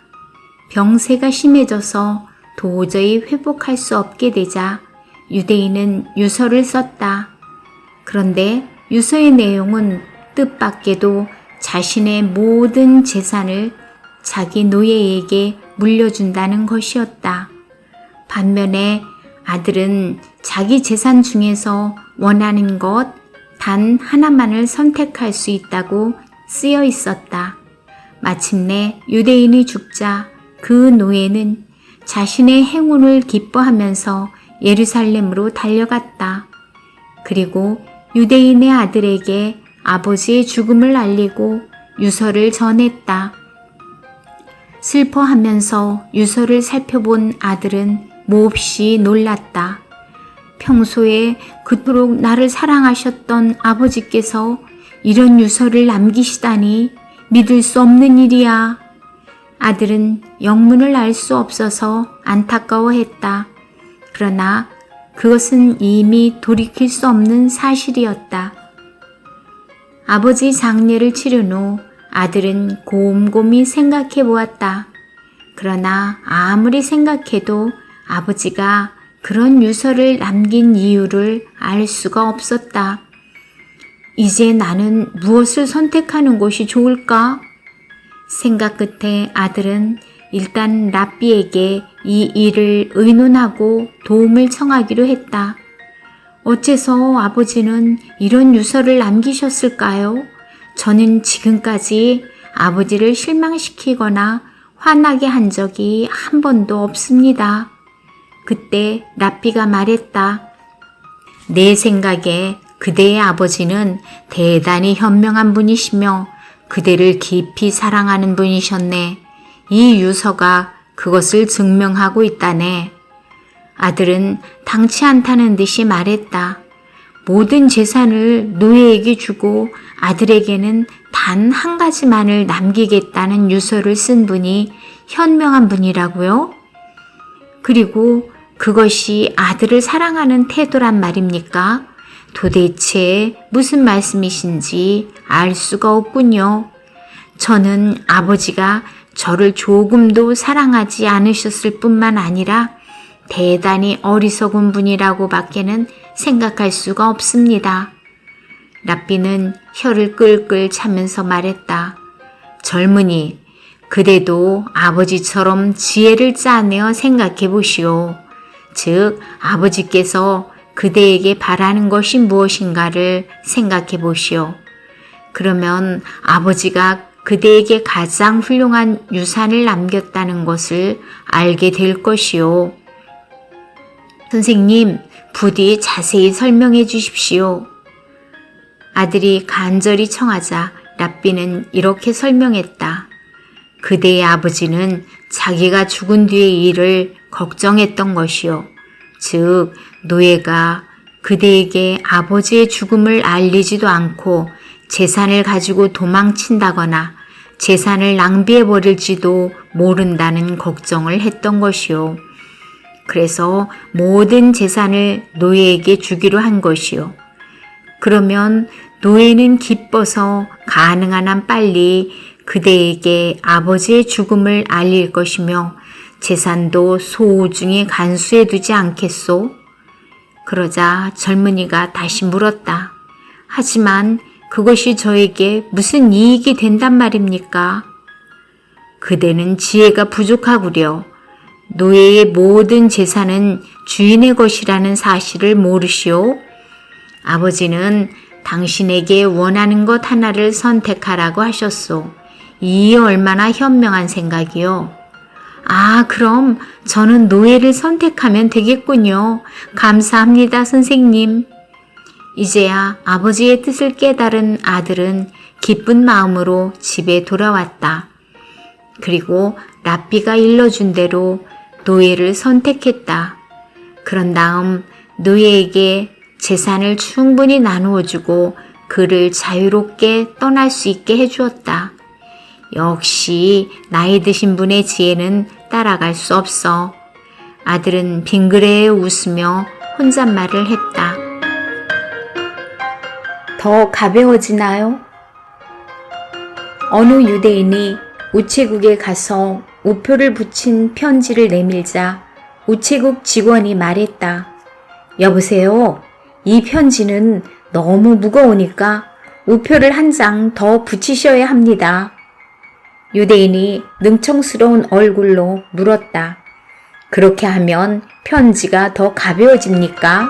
병세가 심해져서 도저히 회복할 수 없게 되자 유대인은 유서를 썼다. 그런데 유서의 내용은 뜻밖에도 자신의 모든 재산을 자기 노예에게 물려준다는 것이었다. 반면에 아들은 자기 재산 중에서 원하는 것 단 하나만을 선택할 수 있다고 쓰여 있었다. 마침내 유대인이 죽자 그 노예는 자신의 행운을 기뻐하면서 예루살렘으로 달려갔다. 그리고 유대인의 아들에게 아버지의 죽음을 알리고 유서를 전했다. 슬퍼하면서 유서를 살펴본 아들은 몹시 놀랐다. 평소에 그토록 나를 사랑하셨던 아버지께서 이런 유서를 남기시다니 믿을 수 없는 일이야. 아들은 영문을 알 수 없어서 안타까워했다. 그러나 그것은 이미 돌이킬 수 없는 사실이었다. 아버지 장례를 치른 후 아들은 곰곰이 생각해 보았다. 그러나 아무리 생각해도 아버지가 그런 유서를 남긴 이유를 알 수가 없었다. 이제 나는 무엇을 선택하는 것이 좋을까? 생각 끝에 아들은 일단 랍비에게 이 일을 의논하고 도움을 청하기로 했다. 어째서 아버지는 이런 유서를 남기셨을까요? 저는 지금까지 아버지를 실망시키거나 화나게 한 적이 한 번도 없습니다. 그때 랍비가 말했다. 내 생각에 그대의 아버지는 대단히 현명한 분이시며 그대를 깊이 사랑하는 분이셨네. 이 유서가 그것을 증명하고 있다네. 아들은 당치 않다는 듯이 말했다. 모든 재산을 노예에게 주고 아들에게는 단 한 가지만을 남기겠다는 유서를 쓴 분이 현명한 분이라고요? 그리고 그것이 아들을 사랑하는 태도란 말입니까? 도대체 무슨 말씀이신지 알 수가 없군요. 저는 아버지가 저를 조금도 사랑하지 않으셨을 뿐만 아니라 대단히 어리석은 분이라고 밖에는 생각할 수가 없습니다. 랍비는 혀를 끌끌 차면서 말했다. 젊은이, 그대도 아버지처럼 지혜를 짜내어 생각해 보시오. 즉, 아버지께서 그대에게 바라는 것이 무엇인가를 생각해 보시오. 그러면 아버지가 그대에게 가장 훌륭한 유산을 남겼다는 것을 알게 될 것이오. 선생님, 부디 자세히 설명해 주십시오. 아들이 간절히 청하자 랍비는 이렇게 설명했다. 그대의 아버지는 자기가 죽은 뒤의 일을 걱정했던 것이요. 즉, 노예가 그대에게 아버지의 죽음을 알리지도 않고 재산을 가지고 도망친다거나 재산을 낭비해버릴지도 모른다는 걱정을 했던 것이요. 그래서 모든 재산을 노예에게 주기로 한 것이요. 그러면 노예는 기뻐서 가능한 한 빨리 그대에게 아버지의 죽음을 알릴 것이며 재산도 소중히 간수해 두지 않겠소? 그러자 젊은이가 다시 물었다. 하지만 그것이 저에게 무슨 이익이 된단 말입니까? 그대는 지혜가 부족하구려. 노예의 모든 재산은 주인의 것이라는 사실을 모르시오? 아버지는 당신에게 원하는 것 하나를 선택하라고 하셨소. 이 얼마나 현명한 생각이요. 아, 그럼 저는 노예를 선택하면 되겠군요. 감사합니다, 선생님. 이제야 아버지의 뜻을 깨달은 아들은 기쁜 마음으로 집에 돌아왔다. 그리고 랍비가 일러준 대로 노예를 선택했다. 그런 다음 노예에게 재산을 충분히 나누어주고 그를 자유롭게 떠날 수 있게 해주었다. 역시 나이 드신 분의 지혜는 따라갈 수 없어. 아들은 빙그레 웃으며 혼잣말을 했다. 더 가벼워지나요? 어느 유대인이 우체국에 가서 우표를 붙인 편지를 내밀자 우체국 직원이 말했다. 여보세요. 이 편지는 너무 무거우니까 우표를 한 장 더 붙이셔야 합니다. 유대인이 능청스러운 얼굴로 물었다. 그렇게 하면 편지가 더 가벼워집니까?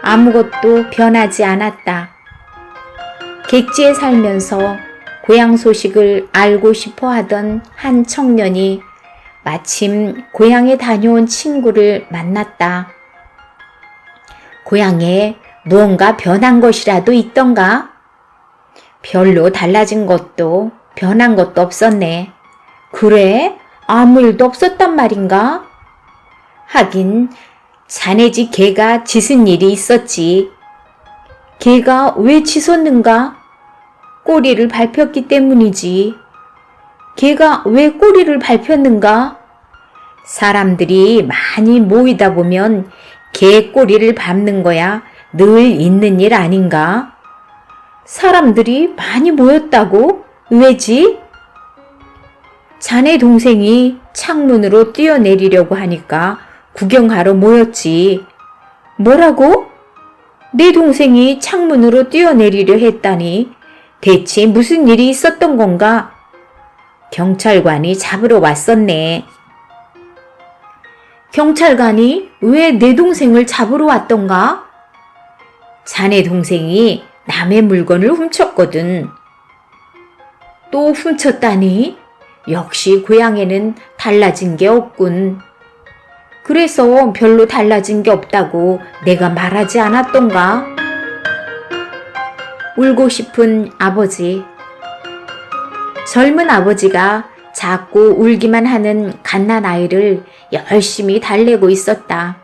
아무것도 변하지 않았다. 객지에 살면서 고향 소식을 알고 싶어 하던 한 청년이 마침 고향에 다녀온 친구를 만났다. 고향에 무언가 변한 것이라도 있던가? 별로 달라진 것도 변한 것도 없었네. 그래? 아무 일도 없었단 말인가? 하긴 자네 집 개가 짖은 일이 있었지. 개가 왜 짖었는가? 꼬리를 밟혔기 때문이지. 개가 왜 꼬리를 밟혔는가? 사람들이 많이 모이다 보면 개 꼬리를 밟는 거야 늘 있는 일 아닌가? 사람들이 많이 모였다고? 왜지? 자네 동생이 창문으로 뛰어내리려고 하니까 구경하러 모였지. 뭐라고? 내 동생이 창문으로 뛰어내리려 했다니 대체 무슨 일이 있었던 건가? 경찰관이 잡으러 왔었네. 경찰관이 왜 내 동생을 잡으러 왔던가? 자네 동생이 남의 물건을 훔쳤거든. 또 훔쳤다니? 역시 고향에는 달라진 게 없군. 그래서 별로 달라진 게 없다고 내가 말하지 않았던가? 울고 싶은 아버지. 젊은 아버지가 자꾸 울기만 하는 갓난아이를 열심히 달래고 있었다.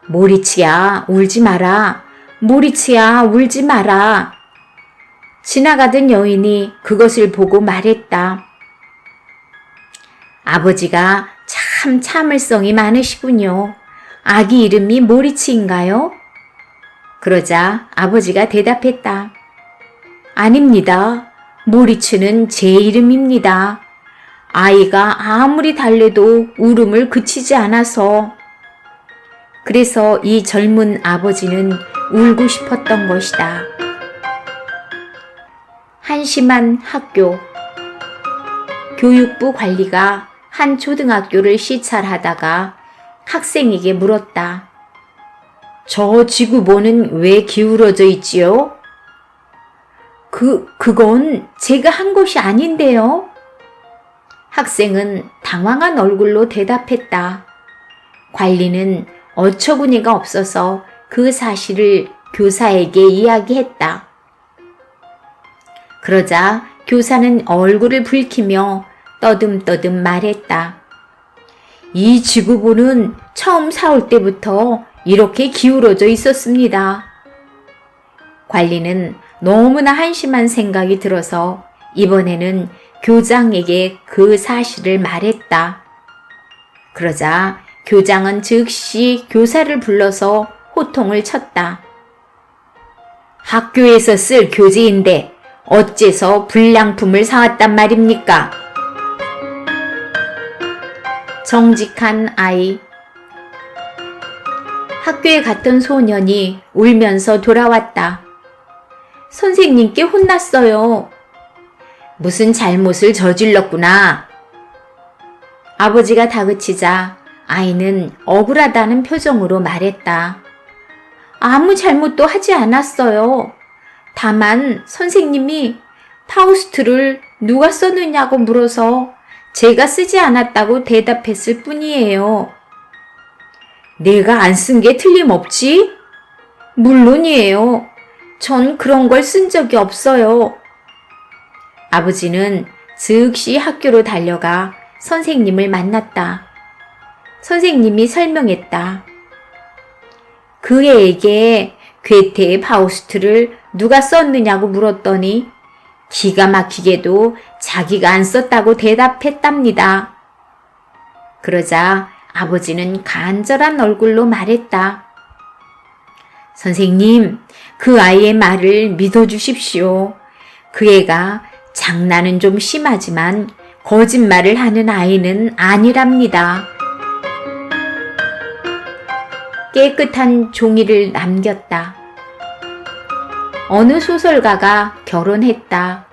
모리치야, 울지 마라. 모리치야, 울지 마라. 지나가던 여인이 그것을 보고 말했다. 아버지가 참 참을성이 많으시군요. 아기 이름이 모리치인가요? 그러자 아버지가 대답했다. 아닙니다. 모리치는 제 이름입니다. 아이가 아무리 달래도 울음을 그치지 않아서. 그래서 이 젊은 아버지는 울고 싶었던 것이다. 한심한 학교. 교육부 관리가 한 초등학교를 시찰하다가 학생에게 물었다. 저 지구본은 왜 기울어져 있지요? 그건 제가 한 것이 아닌데요. 학생은 당황한 얼굴로 대답했다. 관리는 어처구니가 없어서 그 사실을 교사에게 이야기했다. 그러자 교사는 얼굴을 붉히며 떠듬떠듬 말했다. 이 지구본은 처음 사올 때부터 이렇게 기울어져 있었습니다. 관리는 너무나 한심한 생각이 들어서 이번에는 교장에게 그 사실을 말했다. 그러자 교장은 즉시 교사를 불러서 호통을 쳤다. 학교에서 쓸 교재인데 어째서 불량품을 사왔단 말입니까? 정직한 아이. 학교에 갔던 소년이 울면서 돌아왔다. 선생님께 혼났어요. 무슨 잘못을 저질렀구나. 아버지가 다그치자 아이는 억울하다는 표정으로 말했다. 아무 잘못도 하지 않았어요. 다만 선생님이 파우스트를 누가 썼느냐고 물어서 제가 쓰지 않았다고 대답했을 뿐이에요. 내가 안 쓴 게 틀림없지? 물론이에요. 전 그런 걸 쓴 적이 없어요. 아버지는 즉시 학교로 달려가 선생님을 만났다. 선생님이 설명했다. 그 애에게 괴테의 파우스트를 누가 썼느냐고 물었더니 기가 막히게도 자기가 안 썼다고 대답했답니다. 그러자 아버지는 간절한 얼굴로 말했다. 선생님, 그 아이의 말을 믿어주십시오. 그 애가 장난은 좀 심하지만 거짓말을 하는 아이는 아니랍니다. 깨끗한 종이를 남겼다. 어느 소설가가 결혼했다.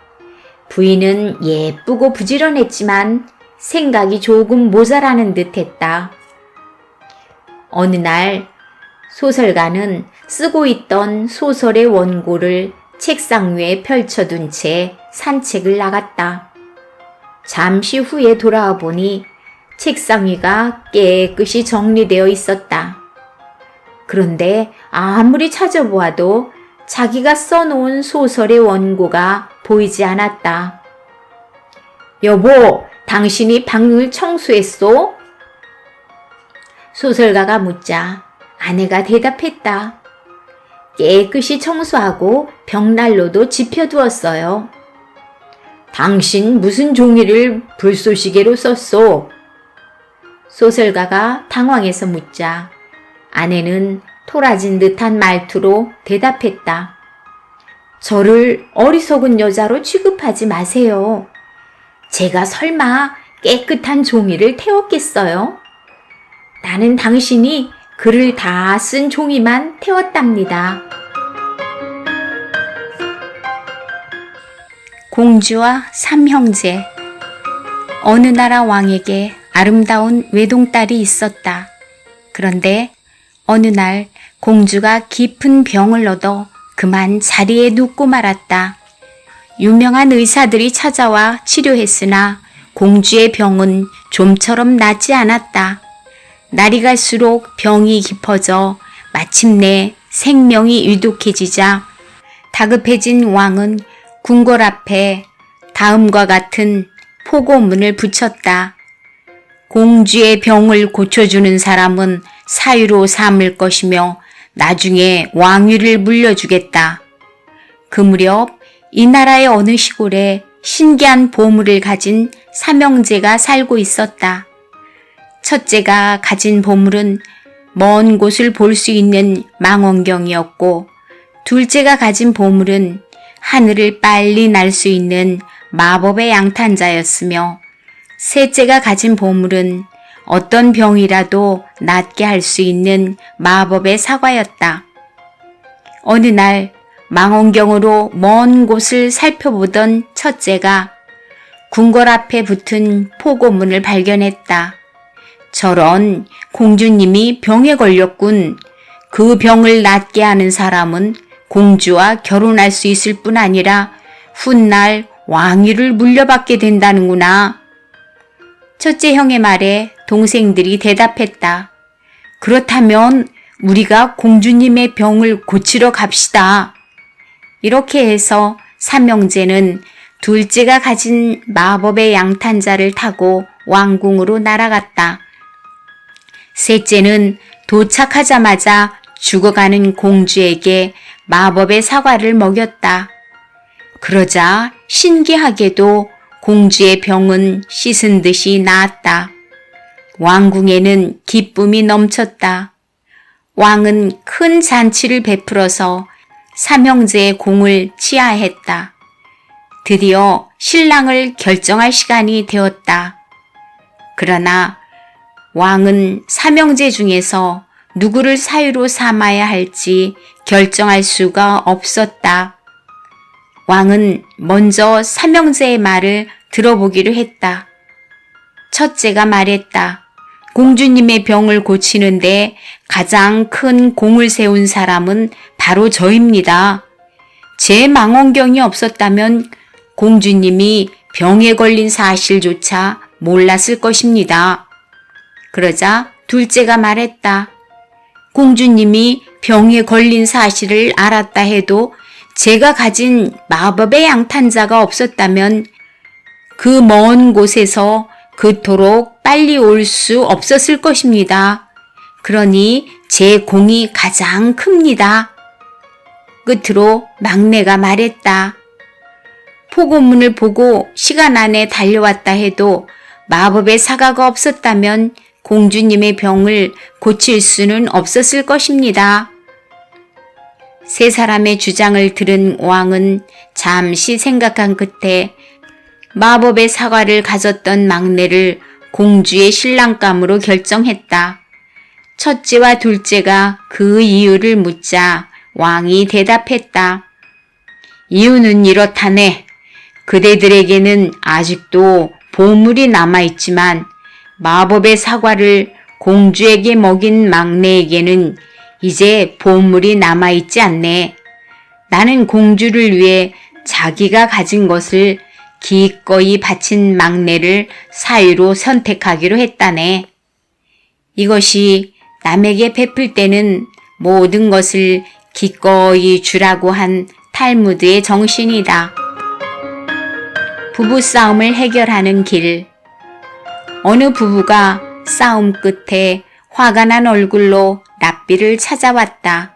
부인은 예쁘고 부지런했지만 생각이 조금 모자라는 듯 했다. 어느 날 소설가는 쓰고 있던 소설의 원고를 책상 위에 펼쳐둔 채 산책을 나갔다. 잠시 후에 돌아와 보니 책상 위가 깨끗이 정리되어 있었다. 그런데 아무리 찾아보아도 자기가 써놓은 소설의 원고가 보이지 않았다. 여보, 당신이 방을 청소했소? 소설가가 묻자 아내가 대답했다. 깨끗이 청소하고 벽난로도 지펴두었어요. 당신 무슨 종이를 불쏘시개로 썼소? 소설가가 당황해서 묻자 아내는 토라진 듯한 말투로 대답했다. 저를 어리석은 여자로 취급하지 마세요. 제가 설마 깨끗한 종이를 태웠겠어요? 나는 당신이 글을 다 쓴 종이만 태웠답니다. 공주와 삼형제. 어느 나라 왕에게 아름다운 외동딸이 있었다. 그런데 어느 날 공주가 깊은 병을 얻어 그만 자리에 눕고 말았다. 유명한 의사들이 찾아와 치료했으나 공주의 병은 좀처럼 낫지 않았다. 날이 갈수록 병이 깊어져 마침내 생명이 위독해지자 다급해진 왕은 궁궐 앞에 다음과 같은 포고문을 붙였다. 공주의 병을 고쳐주는 사람은 사유로 삼을 것이며 나중에 왕위를 물려주겠다. 그 무렵 이 나라의 어느 시골에 신기한 보물을 가진 삼형제가 살고 있었다. 첫째가 가진 보물은 먼 곳을 볼 수 있는 망원경이었고, 둘째가 가진 보물은 하늘을 빨리 날 수 있는 마법의 양탄자였으며, 셋째가 가진 보물은 어떤 병이라도 낫게 할 수 있는 마법의 사과였다. 어느 날 망원경으로 먼 곳을 살펴보던 첫째가 궁궐 앞에 붙은 포고문을 발견했다. 저런, 공주님이 병에 걸렸군. 그 병을 낫게 하는 사람은 공주와 결혼할 수 있을 뿐 아니라 훗날 왕위를 물려받게 된다는구나. 첫째 형의 말에 동생들이 대답했다. 그렇다면 우리가 공주님의 병을 고치러 갑시다. 이렇게 해서 삼형제는 둘째가 가진 마법의 양탄자를 타고 왕궁으로 날아갔다. 셋째는 도착하자마자 죽어가는 공주에게 마법의 사과를 먹였다. 그러자 신기하게도 공주의 병은 씻은 듯이 나았다. 왕궁에는 기쁨이 넘쳤다. 왕은 큰 잔치를 베풀어서 삼형제의 공을 치하했다. 드디어 신랑을 결정할 시간이 되었다. 그러나 왕은 삼형제 중에서 누구를 사유로 삼아야 할지 결정할 수가 없었다. 왕은 먼저 삼형제의 말을 들어보기로 했다. 첫째가 말했다. 공주님의 병을 고치는데 가장 큰 공을 세운 사람은 바로 저입니다. 제 망원경이 없었다면 공주님이 병에 걸린 사실조차 몰랐을 것입니다. 그러자 둘째가 말했다. 공주님이 병에 걸린 사실을 알았다 해도 제가 가진 마법의 양탄자가 없었다면 그 먼 곳에서 그토록 빨리 올 수 없었을 것입니다. 그러니 제 공이 가장 큽니다. 끝으로 막내가 말했다. 포고문을 보고 시간 안에 달려왔다 해도 마법의 사과가 없었다면 공주님의 병을 고칠 수는 없었을 것입니다. 세 사람의 주장을 들은 왕은 잠시 생각한 끝에 마법의 사과를 가졌던 막내를 공주의 신랑감으로 결정했다. 첫째와 둘째가 그 이유를 묻자 왕이 대답했다. 이유는 이렇다네. 그대들에게는 아직도 보물이 남아있지만 마법의 사과를 공주에게 먹인 막내에게는 이제 보물이 남아있지 않네. 나는 공주를 위해 자기가 가진 것을 기꺼이 바친 막내를 사위로 선택하기로 했다네. 이것이 남에게 베풀 때는 모든 것을 기꺼이 주라고 한 탈무드의 정신이다. 부부싸움을 해결하는 길. 어느 부부가 싸움 끝에 화가 난 얼굴로 랍비를 찾아왔다.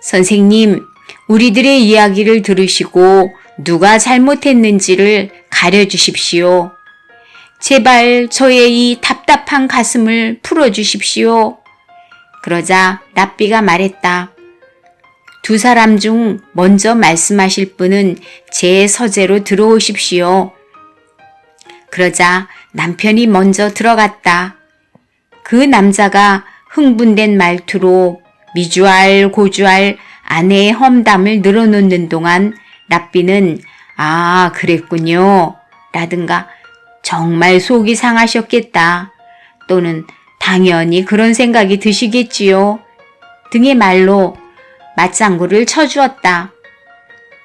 선생님, 우리들의 이야기를 들으시고 누가 잘못했는지를 가려주십시오. 제발 저의 이 답답한 가슴을 풀어주십시오. 그러자 랍비가 말했다. 두 사람 중 먼저 말씀하실 분은 제 서재로 들어오십시오. 그러자 남편이 먼저 들어갔다. 그 남자가 흥분된 말투로 미주알 고주알 아내의 험담을 늘어놓는 동안 랍비는 아 그랬군요 라든가 정말 속이 상하셨겠다 또는 당연히 그런 생각이 드시겠지요 등의 말로 맞장구를 쳐주었다.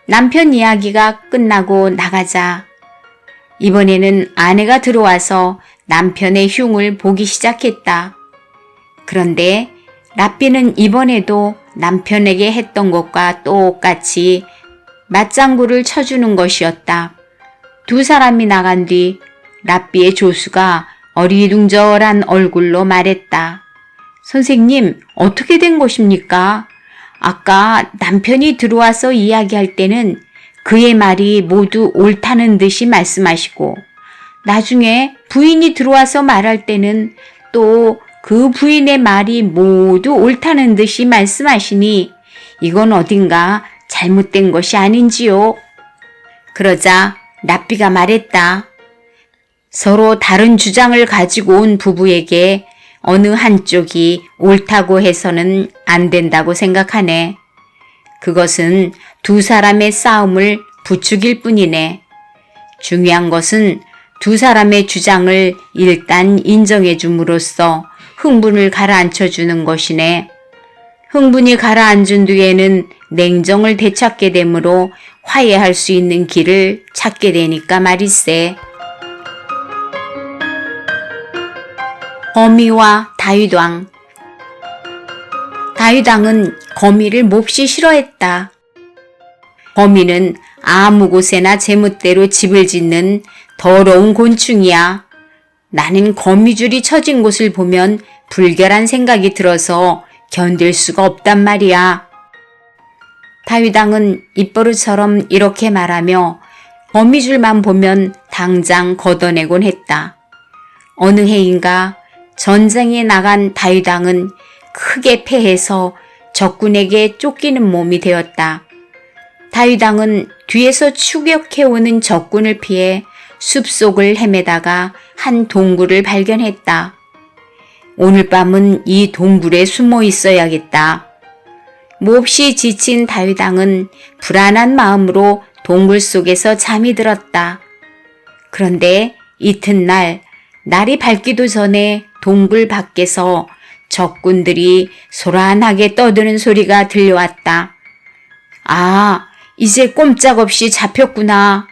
남편 이야기가 끝나고 나가자 이번에는 아내가 들어와서 남편의 흉을 보기 시작했다. 그런데 랍비는 이번에도 남편에게 했던 것과 똑같이 맞장구를 쳐주는 것이었다. 두 사람이 나간 뒤 랍비의 조수가 어리둥절한 얼굴로 말했다. 선생님, 어떻게 된 것입니까? 아까 남편이 들어와서 이야기할 때는 그의 말이 모두 옳다는 듯이 말씀하시고 나중에 부인이 들어와서 말할 때는 또 그 부인의 말이 모두 옳다는 듯이 말씀하시니 이건 어딘가 잘못된 것이 아닌지요. 그러자 랍비가 말했다. 서로 다른 주장을 가지고 온 부부에게 어느 한쪽이 옳다고 해서는 안 된다고 생각하네. 그것은 두 사람의 싸움을 부추길 뿐이네. 중요한 것은 두 사람의 주장을 일단 인정해 줌으로써 흥분을 가라앉혀 주는 것이네. 흥분이 가라앉은 뒤에는 냉정을 되찾게 되므로 화해할 수 있는 길을 찾게 되니까 말일세. 거미와 다윗왕. 다윗왕은 거미를 몹시 싫어했다. 거미는 아무 곳에나 제멋대로 집을 짓는 더러운 곤충이야. 나는 거미줄이 쳐진 곳을 보면 불결한 생각이 들어서 견딜 수가 없단 말이야. 다윗왕은 입버릇처럼 이렇게 말하며 거미줄만 보면 당장 걷어내곤 했다. 어느 해인가 전쟁에 나간 다윗왕은 크게 패해서 적군에게 쫓기는 몸이 되었다. 다윗왕은 뒤에서 추격해오는 적군을 피해 숲속을 헤매다가 한 동굴을 발견했다. 오늘 밤은 이 동굴에 숨어 있어야겠다. 몹시 지친 다윗왕은 불안한 마음으로 동굴 속에서 잠이 들었다. 그런데 이튿날 날이 밝기도 전에 동굴 밖에서 적군들이 소란하게 떠드는 소리가 들려왔다. 아, 이제 꼼짝없이 잡혔구나.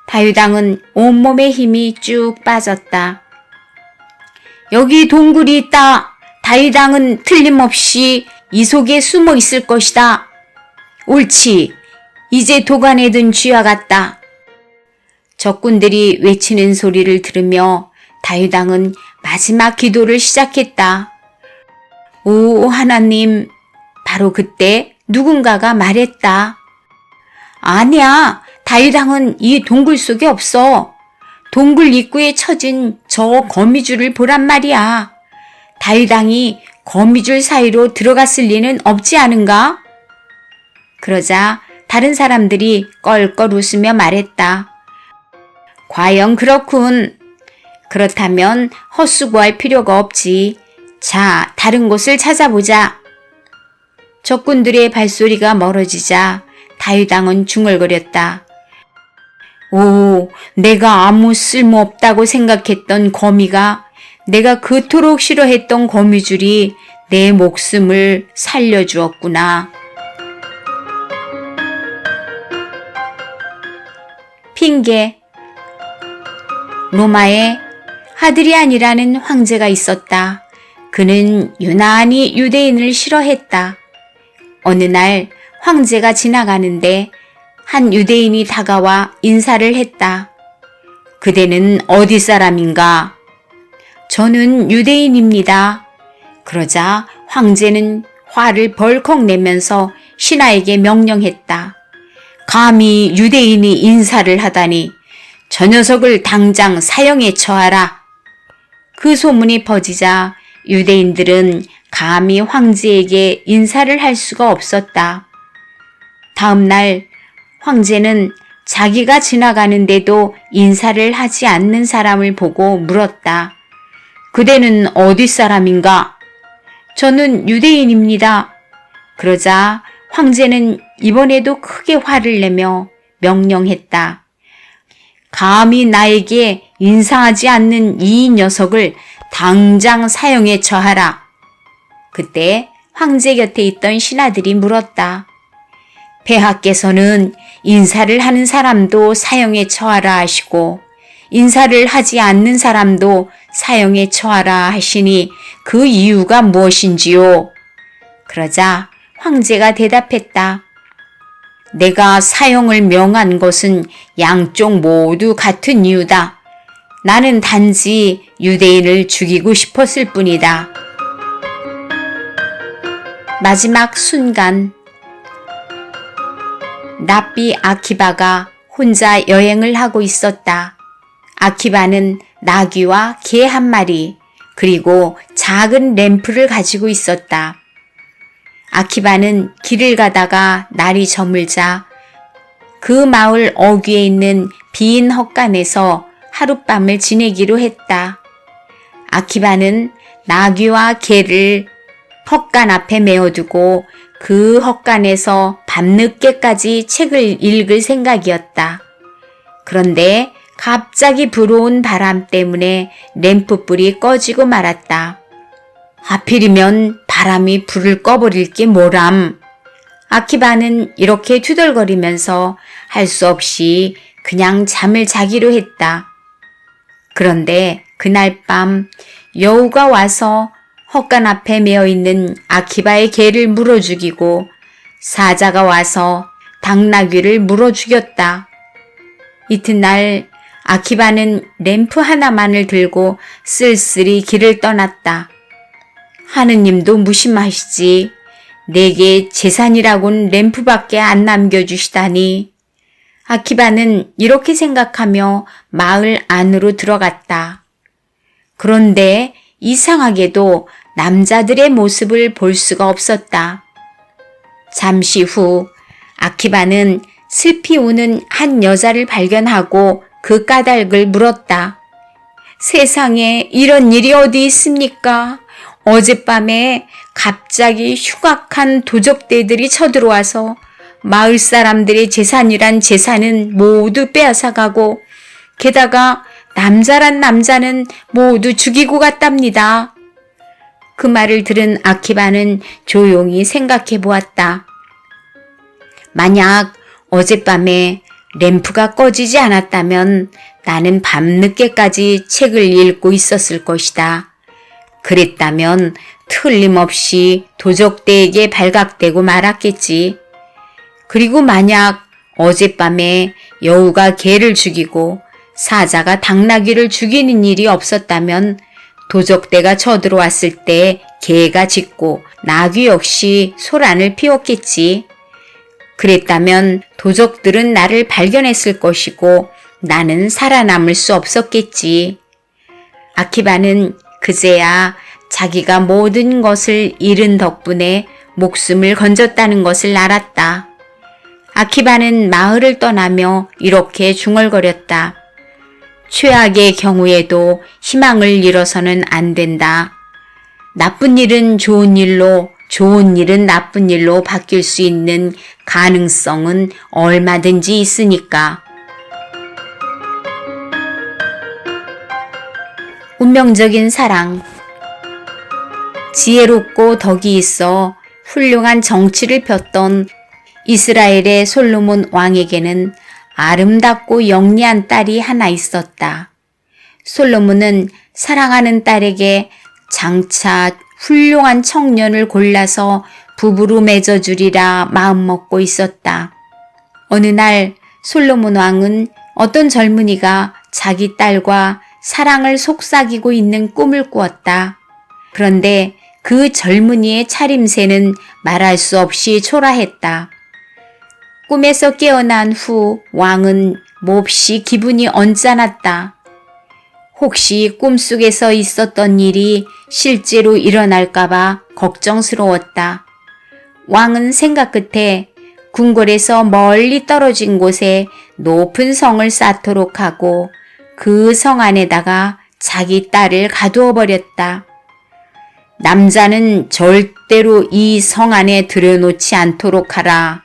다윗왕은 온몸에 힘이 쭉 빠졌다. 여기 동굴이 있다. 다윗왕은 틀림없이 이 속에 숨어 있을 것이다. 옳지. 이제 도간에 든 쥐와 같다. 적군들이 외치는 소리를 들으며 다윗왕은 마지막 기도를 시작했다. 오 하나님. 바로 그때 누군가가 말했다. 아니야. 다윗왕은 이 동굴 속에 없어. 동굴 입구에 쳐진 저 거미줄을 보란 말이야. 다윗왕이 거미줄 사이로 들어갔을 리는 없지 않은가? 그러자 다른 사람들이 껄껄 웃으며 말했다. 과연 그렇군. 그렇다면 헛수고할 필요가 없지. 자, 다른 곳을 찾아보자. 적군들의 발소리가 멀어지자 다윗왕은 중얼거렸다. 오, 내가 아무 쓸모없다고 생각했던 거미가, 내가 그토록 싫어했던 거미줄이 내 목숨을 살려주었구나. 핑계. 로마에 하드리안이라는 황제가 있었다. 그는 유난히 유대인을 싫어했다. 어느 날 황제가 지나가는데 한 유대인이 다가와 인사를 했다. 그대는 어디 사람인가? 저는 유대인입니다. 그러자 황제는 화를 벌컥 내면서 신하에게 명령했다. 감히 유대인이 인사를 하다니 저 녀석을 당장 사형에 처하라. 그 소문이 퍼지자 유대인들은 감히 황제에게 인사를 할 수가 없었다. 다음 날 황제는 자기가 지나가는데도 인사를 하지 않는 사람을 보고 물었다. 그대는 어디 사람인가? 저는 유대인입니다. 그러자 황제는 이번에도 크게 화를 내며 명령했다. 감히 나에게 인사하지 않는 이 녀석을 당장 사형에 처하라. 그때 황제 곁에 있던 신하들이 물었다. 폐하께서는 인사를 하는 사람도 사형에 처하라 하시고 인사를 하지 않는 사람도 사형에 처하라 하시니 그 이유가 무엇인지요? 그러자 황제가 대답했다. 내가 사형을 명한 것은 양쪽 모두 같은 이유다. 나는 단지 유대인을 죽이고 싶었을 뿐이다. 마지막 순간. 랍비 아키바가 혼자 여행을 하고 있었다. 아키바는 나귀와 개 한 마리, 그리고 작은 램프를 가지고 있었다. 아키바는 길을 가다가 날이 저물자 그 마을 어귀에 있는 빈 헛간에서 하룻밤을 지내기로 했다. 아키바는 나귀와 개를 헛간 앞에 메어두고 그 헛간에서 밤늦게까지 책을 읽을 생각이었다. 그런데 갑자기 불어온 바람 때문에 램프불이 꺼지고 말았다. 하필이면 바람이 불을 꺼버릴 게 뭐람. 아키바는 이렇게 투덜거리면서 할 수 없이 그냥 잠을 자기로 했다. 그런데 그날 밤 여우가 와서 헛간 앞에 메어있는 아키바의 개를 물어 죽이고 사자가 와서 당나귀를 물어 죽였다. 이튿날 아키바는 램프 하나만을 들고 쓸쓸히 길을 떠났다. 하느님도 무심하시지. 내게 재산이라곤 램프밖에 안 남겨주시다니. 아키바는 이렇게 생각하며 마을 안으로 들어갔다. 그런데 이상하게도 남자들의 모습을 볼 수가 없었다. 잠시 후 아키바는 슬피 우는 한 여자를 발견하고 그 까닭을 물었다. 세상에 이런 일이 어디 있습니까? 어젯밤에 갑자기 흉악한 도적대들이 쳐들어와서 마을 사람들의 재산이란 재산은 모두 빼앗아가고 게다가 남자란 남자는 모두 죽이고 갔답니다. 그 말을 들은 아키바는 조용히 생각해 보았다. 만약 어젯밤에 램프가 꺼지지 않았다면 나는 밤늦게까지 책을 읽고 있었을 것이다. 그랬다면 틀림없이 도적대에게 발각되고 말았겠지. 그리고 만약 어젯밤에 여우가 개를 죽이고 사자가 당나귀를 죽이는 일이 없었다면 도적대가 쳐들어왔을 때 개가 짖고 나귀 역시 소란을 피웠겠지. 그랬다면 도적들은 나를 발견했을 것이고 나는 살아남을 수 없었겠지. 아키바는 그제야 자기가 모든 것을 잃은 덕분에 목숨을 건졌다는 것을 알았다. 아키바는 마을을 떠나며 이렇게 중얼거렸다. 최악의 경우에도 희망을 잃어서는 안 된다. 나쁜 일은 좋은 일로, 좋은 일은 나쁜 일로 바뀔 수 있는 가능성은 얼마든지 있으니까. 운명적인 사랑. 지혜롭고 덕이 있어 훌륭한 정치를 폈던 이스라엘의 솔로몬 왕에게는 아름답고 영리한 딸이 하나 있었다. 솔로몬은 사랑하는 딸에게 장차 훌륭한 청년을 골라서 부부로 맺어주리라 마음먹고 있었다. 어느 날 솔로몬 왕은 어떤 젊은이가 자기 딸과 사랑을 속삭이고 있는 꿈을 꾸었다. 그런데 그 젊은이의 차림새는 말할 수 없이 초라했다. 꿈에서 깨어난 후 왕은 몹시 기분이 언짢았다. 혹시 꿈속에서 있었던 일이 실제로 일어날까봐 걱정스러웠다. 왕은 생각 끝에 궁궐에서 멀리 떨어진 곳에 높은 성을 쌓도록 하고 그 성 안에다가 자기 딸을 가두어 버렸다. 남자는 절대로 이 성 안에 들여놓지 않도록 하라.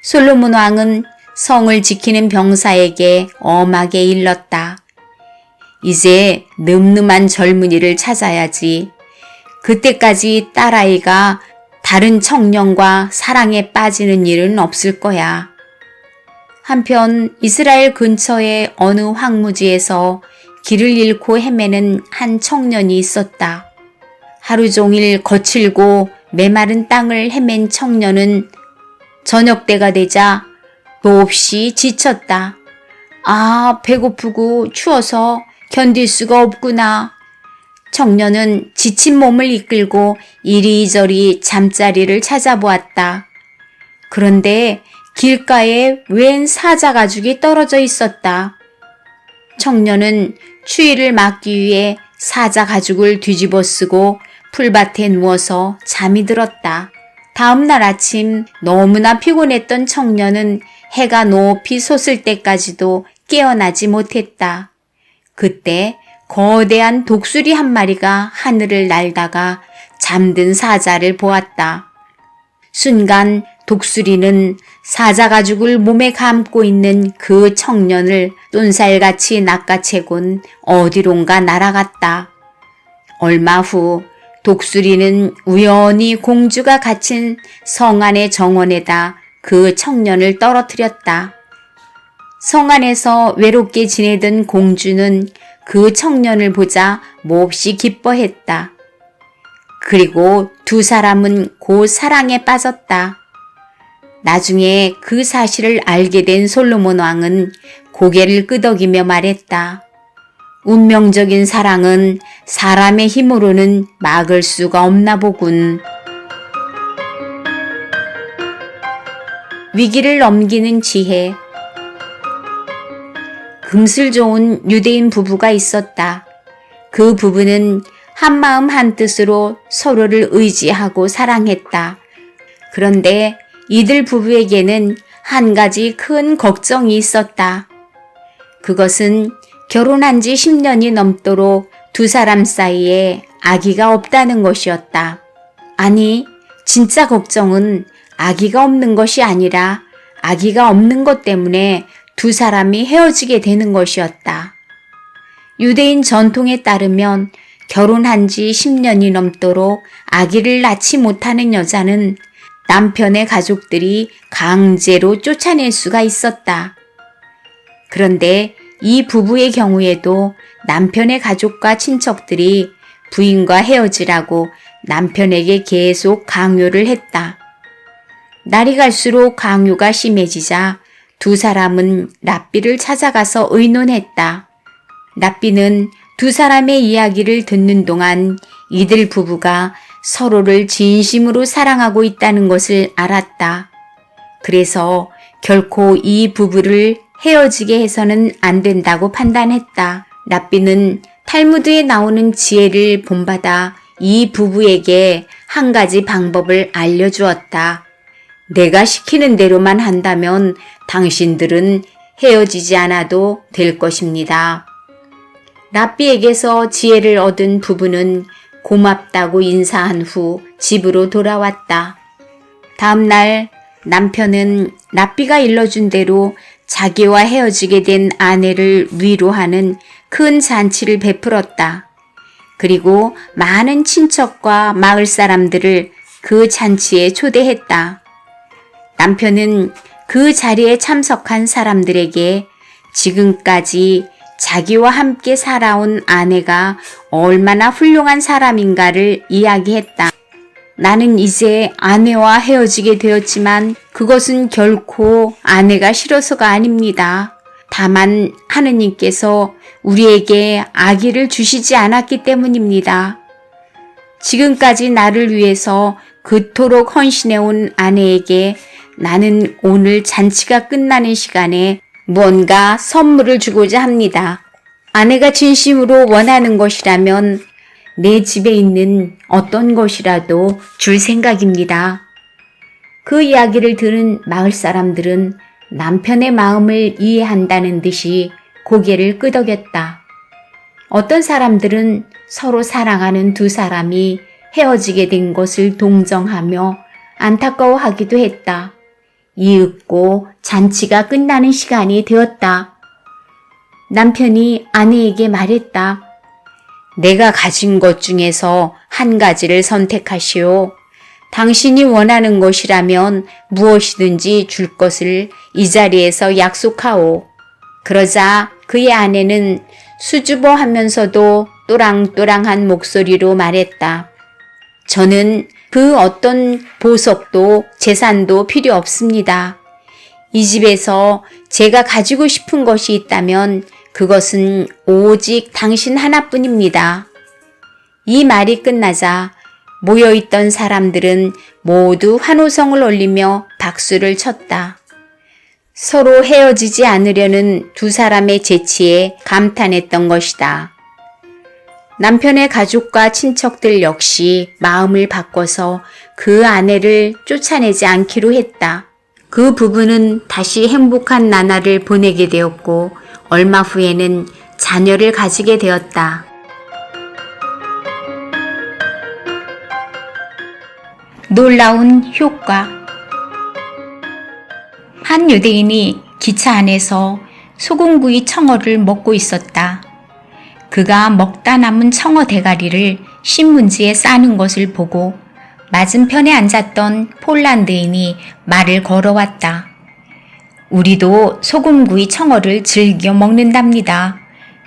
솔로몬 왕은 성을 지키는 병사에게 엄하게 일렀다. 이제 늠름한 젊은이를 찾아야지. 그때까지 딸아이가 다른 청년과 사랑에 빠지는 일은 없을 거야. 한편 이스라엘 근처의 어느 황무지에서 길을 잃고 헤매는 한 청년이 있었다. 하루 종일 거칠고 메마른 땅을 헤맨 청년은 저녁 때가 되자 몹시 지쳤다. 아, 배고프고 추워서 견딜 수가 없구나. 청년은 지친 몸을 이끌고 이리저리 잠자리를 찾아보았다. 그런데 길가에 웬 사자 가죽이 떨어져 있었다. 청년은 추위를 막기 위해 사자 가죽을 뒤집어 쓰고 풀밭에 누워서 잠이 들었다. 다음 날 아침 너무나 피곤했던 청년은 해가 높이 솟을 때까지도 깨어나지 못했다. 그때 거대한 독수리 한 마리가 하늘을 날다가 잠든 사자를 보았다. 순간 독수리는 사자 가죽을 몸에 감고 있는 그 청년을 쏜살같이 낚아채곤 어디론가 날아갔다. 얼마 후 독수리는 우연히 공주가 갇힌 성 안의 정원에다 그 청년을 떨어뜨렸다. 성 안에서 외롭게 지내던 공주는 그 청년을 보자 몹시 기뻐했다. 그리고 두 사람은 곧 사랑에 빠졌다. 나중에 그 사실을 알게 된 솔로몬 왕은 고개를 끄덕이며 말했다. 운명적인 사랑은 사람의 힘으로는 막을 수가 없나 보군. 위기를 넘기는 지혜. 금슬 좋은 유대인 부부가 있었다. 그 부부는 한마음 한뜻으로 서로를 의지하고 사랑했다. 그런데 이들 부부에게는 한 가지 큰 걱정이 있었다. 그것은 결혼한 지 10년이 넘도록 두 사람 사이에 아기가 없다는 것이었다. 아니, 진짜 걱정은 아기가 없는 것이 아니라 아기가 없는 것 때문에 두 사람이 헤어지게 되는 것이었다. 유대인 전통에 따르면 결혼한 지 10년이 넘도록 아기를 낳지 못하는 여자는 남편의 가족들이 강제로 쫓아낼 수가 있었다. 그런데 이 부부의 경우에도 남편의 가족과 친척들이 부인과 헤어지라고 남편에게 계속 강요를 했다. 날이 갈수록 강요가 심해지자 두 사람은 랍비를 찾아가서 의논했다. 랍비는 두 사람의 이야기를 듣는 동안 이들 부부가 서로를 진심으로 사랑하고 있다는 것을 알았다. 그래서 결코 이 부부를 헤어지게 해서는 안 된다고 판단했다. 랍비는 탈무드에 나오는 지혜를 본받아 이 부부에게 한 가지 방법을 알려주었다. 내가 시키는 대로만 한다면 당신들은 헤어지지 않아도 될 것입니다. 랍비에게서 지혜를 얻은 부부는 고맙다고 인사한 후 집으로 돌아왔다. 다음 날 남편은 랍비가 일러준 대로 자기와 헤어지게 된 아내를 위로하는 큰 잔치를 베풀었다. 그리고 많은 친척과 마을 사람들을 그 잔치에 초대했다. 남편은 그 자리에 참석한 사람들에게 지금까지 자기와 함께 살아온 아내가 얼마나 훌륭한 사람인가를 이야기했다. 나는 이제 아내와 헤어지게 되었지만 그것은 결코 아내가 싫어서가 아닙니다. 다만 하느님께서 우리에게 아기를 주시지 않았기 때문입니다. 지금까지 나를 위해서 그토록 헌신해온 아내에게 나는 오늘 잔치가 끝나는 시간에 무언가 선물을 주고자 합니다. 아내가 진심으로 원하는 것이라면 내 집에 있는 어떤 것이라도 줄 생각입니다. 그 이야기를 들은 마을 사람들은 남편의 마음을 이해한다는 듯이 고개를 끄덕였다. 어떤 사람들은 서로 사랑하는 두 사람이 헤어지게 된 것을 동정하며 안타까워하기도 했다. 이윽고 잔치가 끝나는 시간이 되었다. 남편이 아내에게 말했다. 내가 가진 것 중에서 한 가지를 선택하시오. 당신이 원하는 것이라면 무엇이든지 줄 것을 이 자리에서 약속하오. 그러자 그의 아내는 수줍어하면서도 또랑또랑한 목소리로 말했다. 저는 그 어떤 보석도 재산도 필요 없습니다. 이 집에서 제가 가지고 싶은 것이 있다면 그것은 오직 당신 하나뿐입니다. 이 말이 끝나자 모여있던 사람들은 모두 환호성을 올리며 박수를 쳤다. 서로 헤어지지 않으려는 두 사람의 재치에 감탄했던 것이다. 남편의 가족과 친척들 역시 마음을 바꿔서 그 아내를 쫓아내지 않기로 했다. 그 부부는 다시 행복한 나날을 보내게 되었고 얼마 후에는 자녀를 가지게 되었다. 놀라운 효과. 한 유대인이 기차 안에서 소금구이 청어를 먹고 있었다. 그가 먹다 남은 청어 대가리를 신문지에 싸는 것을 보고 맞은편에 앉았던 폴란드인이 말을 걸어왔다. 우리도 소금구이 청어를 즐겨 먹는답니다.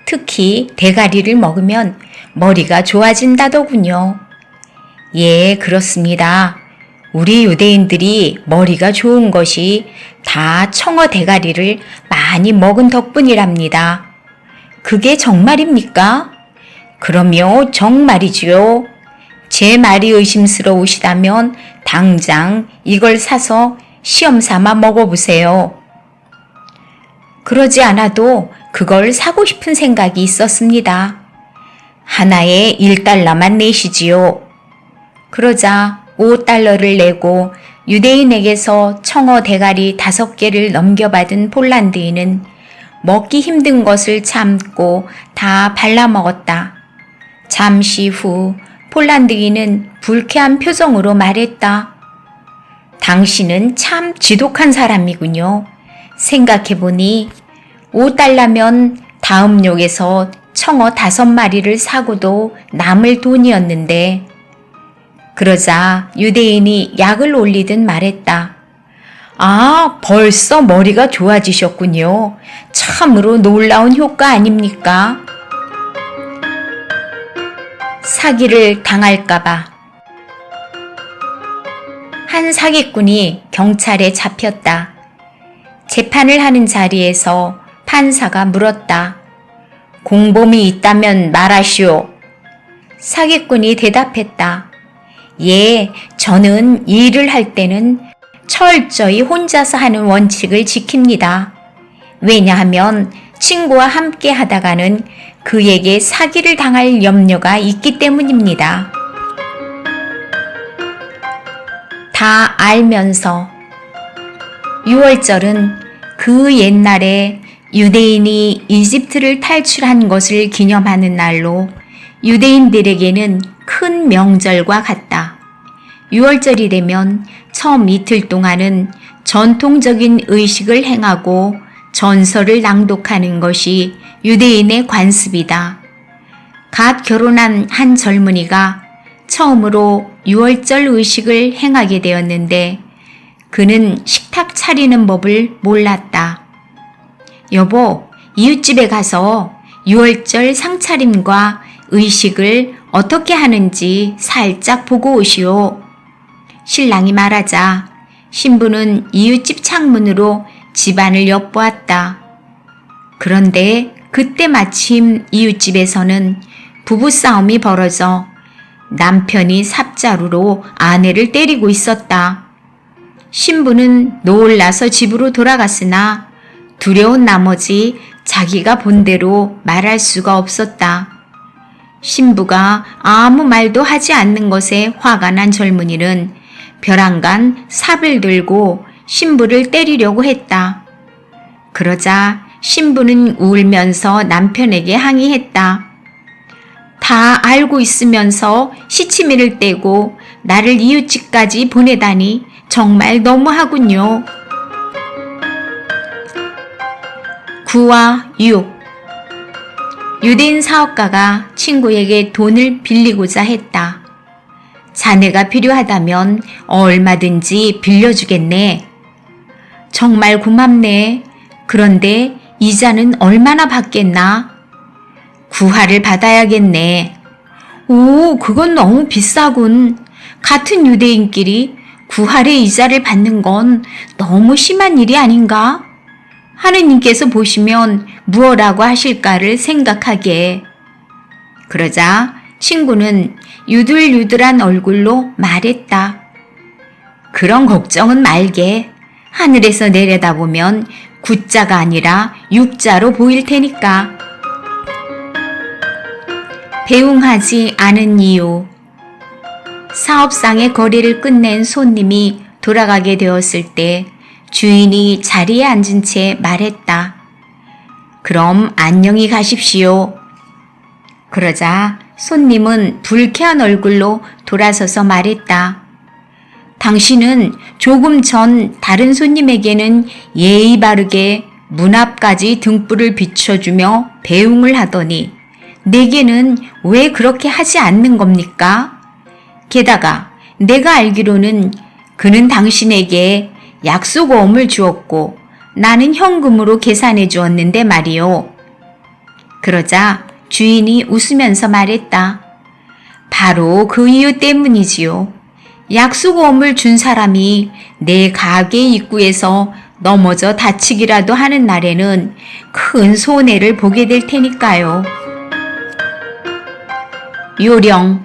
특히 대가리를 먹으면 머리가 좋아진다더군요. 예, 그렇습니다. 우리 유대인들이 머리가 좋은 것이 다 청어 대가리를 많이 먹은 덕분이랍니다. 그게 정말입니까? 그럼요, 정말이지요. 제 말이 의심스러우시다면 당장 이걸 사서 시험 삼아 먹어보세요. 그러지 않아도 그걸 사고 싶은 생각이 있었습니다. 하나에 1달러만 내시지요. 그러자 5달러를 내고 유대인에게서 청어 대가리 5개를 넘겨받은 폴란드인은 먹기 힘든 것을 참고 다 발라먹었다. 잠시 후 폴란드인은 불쾌한 표정으로 말했다. 당신은 참 지독한 사람이군요. 생각해보니 5달러면 다음 역에서 청어 5마리를 사고도 남을 돈이었는데. 그러자 유대인이 약을 올리듯 말했다. 아, 벌써 머리가 좋아지셨군요. 참으로 놀라운 효과 아닙니까? 사기를 당할까봐. 한 사기꾼이 경찰에 잡혔다. 재판을 하는 자리에서 판사가 물었다. 공범이 있다면 말하시오. 사기꾼이 대답했다. 예, 저는 일을 할 때는 철저히 혼자서 하는 원칙을 지킵니다. 왜냐하면 친구와 함께 하다가는 그에게 사기를 당할 염려가 있기 때문입니다. 다 알면서. 6월절은 그 옛날에 유대인이 이집트를 탈출한 것을 기념하는 날로 유대인들에게는 큰 명절과 같다. 6월절이 되면 처음 이틀 동안은 전통적인 의식을 행하고 전설을 낭독하는 것이 유대인의 관습이다. 갓 결혼한 한 젊은이가 처음으로 유월절 의식을 행하게 되었는데 그는 식탁 차리는 법을 몰랐다. 여보, 이웃집에 가서 유월절 상차림과 의식을 어떻게 하는지 살짝 보고 오시오. 신랑이 말하자 신부는 이웃집 창문으로 집안을 엿보았다. 그런데 그때 마침 이웃집에서는 부부싸움이 벌어져 남편이 삽자루로 아내를 때리고 있었다. 신부는 놀라서 집으로 돌아갔으나 두려운 나머지 자기가 본 대로 말할 수가 없었다. 신부가 아무 말도 하지 않는 것에 화가 난 젊은이는 벼랑간 삽을 들고 신부를 때리려고 했다. 그러자 신부는 울면서 남편에게 항의했다. 다 알고 있으면서 시치미를 떼고 나를 이웃집까지 보내다니 정말 너무하군요. 9와 6. 유대인 사업가가 친구에게 돈을 빌리고자 했다. 자네가 필요하다면 얼마든지 빌려주겠네. 정말 고맙네. 그런데 이자는 얼마나 받겠나? 9화를 받아야겠네. 오, 그건 너무 비싸군. 같은 유대인끼리 9할의 이자를 받는 건 너무 심한 일이 아닌가? 하느님께서 보시면 무엇라고 하실까를 생각하게. 그러자 친구는 유들유들한 얼굴로 말했다. 그런 걱정은 말게. 하늘에서 내려다보면 9자가 아니라 6자로 보일 테니까. 배웅하지 않은 이유. 사업상의 거래를 끝낸 손님이 돌아가게 되었을 때 주인이 자리에 앉은 채 말했다. 그럼 안녕히 가십시오. 그러자 손님은 불쾌한 얼굴로 돌아서서 말했다. 당신은 조금 전 다른 손님에게는 예의 바르게 문 앞까지 등불을 비춰주며 배웅을 하더니 내게는 왜 그렇게 하지 않는 겁니까? 게다가 내가 알기로는 그는 당신에게 약수고음을 주었고 나는 현금으로 계산해 주었는데 말이요. 그러자 주인이 웃으면서 말했다. 바로 그 이유 때문이지요. 약수고음을 준 사람이 내 가게 입구에서 넘어져 다치기라도 하는 날에는 큰 손해를 보게 될 테니까요. 요령.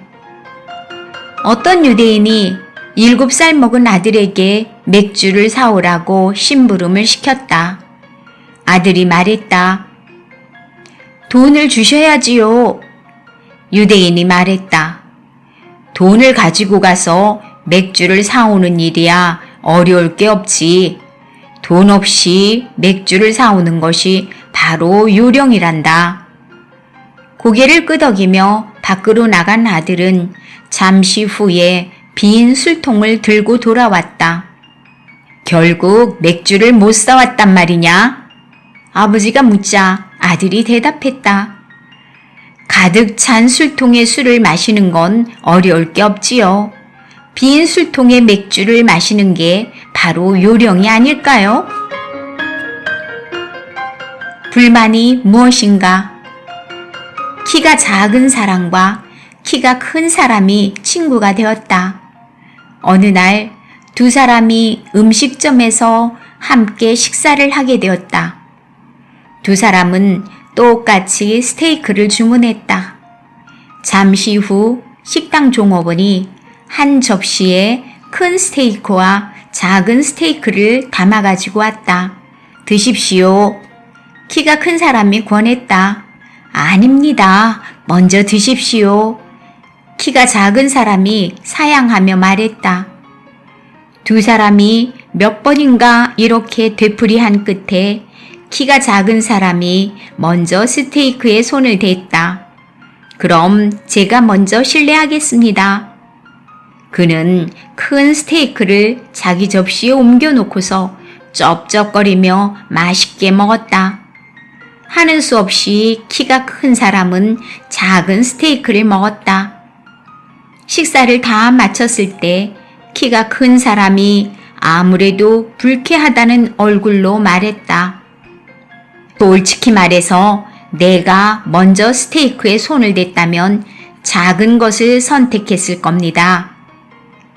어떤 유대인이 7살 먹은 아들에게 맥주를 사오라고 심부름을 시켰다. 아들이 말했다. 돈을 주셔야지요. 유대인이 말했다. 돈을 가지고 가서 맥주를 사오는 일이야 어려울 게 없지. 돈 없이 맥주를 사오는 것이 바로 요령이란다. 고개를 끄덕이며 밖으로 나간 아들은 잠시 후에 빈 술통을 들고 돌아왔다. 결국 맥주를 못 사왔단 말이냐? 아버지가 묻자 아들이 대답했다. 가득 찬 술통의 술을 마시는 건 어려울 게 없지요. 빈 술통의 맥주를 마시는 게 바로 요령이 아닐까요? 불만이 무엇인가? 키가 작은 사람과 키가 큰 사람이 친구가 되었다. 어느 날 두 사람이 음식점에서 함께 식사를 하게 되었다. 두 사람은 똑같이 스테이크를 주문했다. 잠시 후 식당 종업원이 한 접시에 큰 스테이크와 작은 스테이크를 담아가지고 왔다. 드십시오. 키가 큰 사람이 권했다. 아닙니다. 먼저 드십시오. 키가 작은 사람이 사양하며 말했다. 두 사람이 몇 번인가 이렇게 되풀이한 끝에 키가 작은 사람이 먼저 스테이크에 손을 댔다. 그럼 제가 먼저 실례하겠습니다. 그는 큰 스테이크를 자기 접시에 옮겨놓고서 쩝쩝거리며 맛있게 먹었다. 하는 수 없이 키가 큰 사람은 작은 스테이크를 먹었다. 식사를 다 마쳤을 때 키가 큰 사람이 아무래도 불쾌하다는 얼굴로 말했다. 솔직히 말해서 내가 먼저 스테이크에 손을 댔다면 작은 것을 선택했을 겁니다.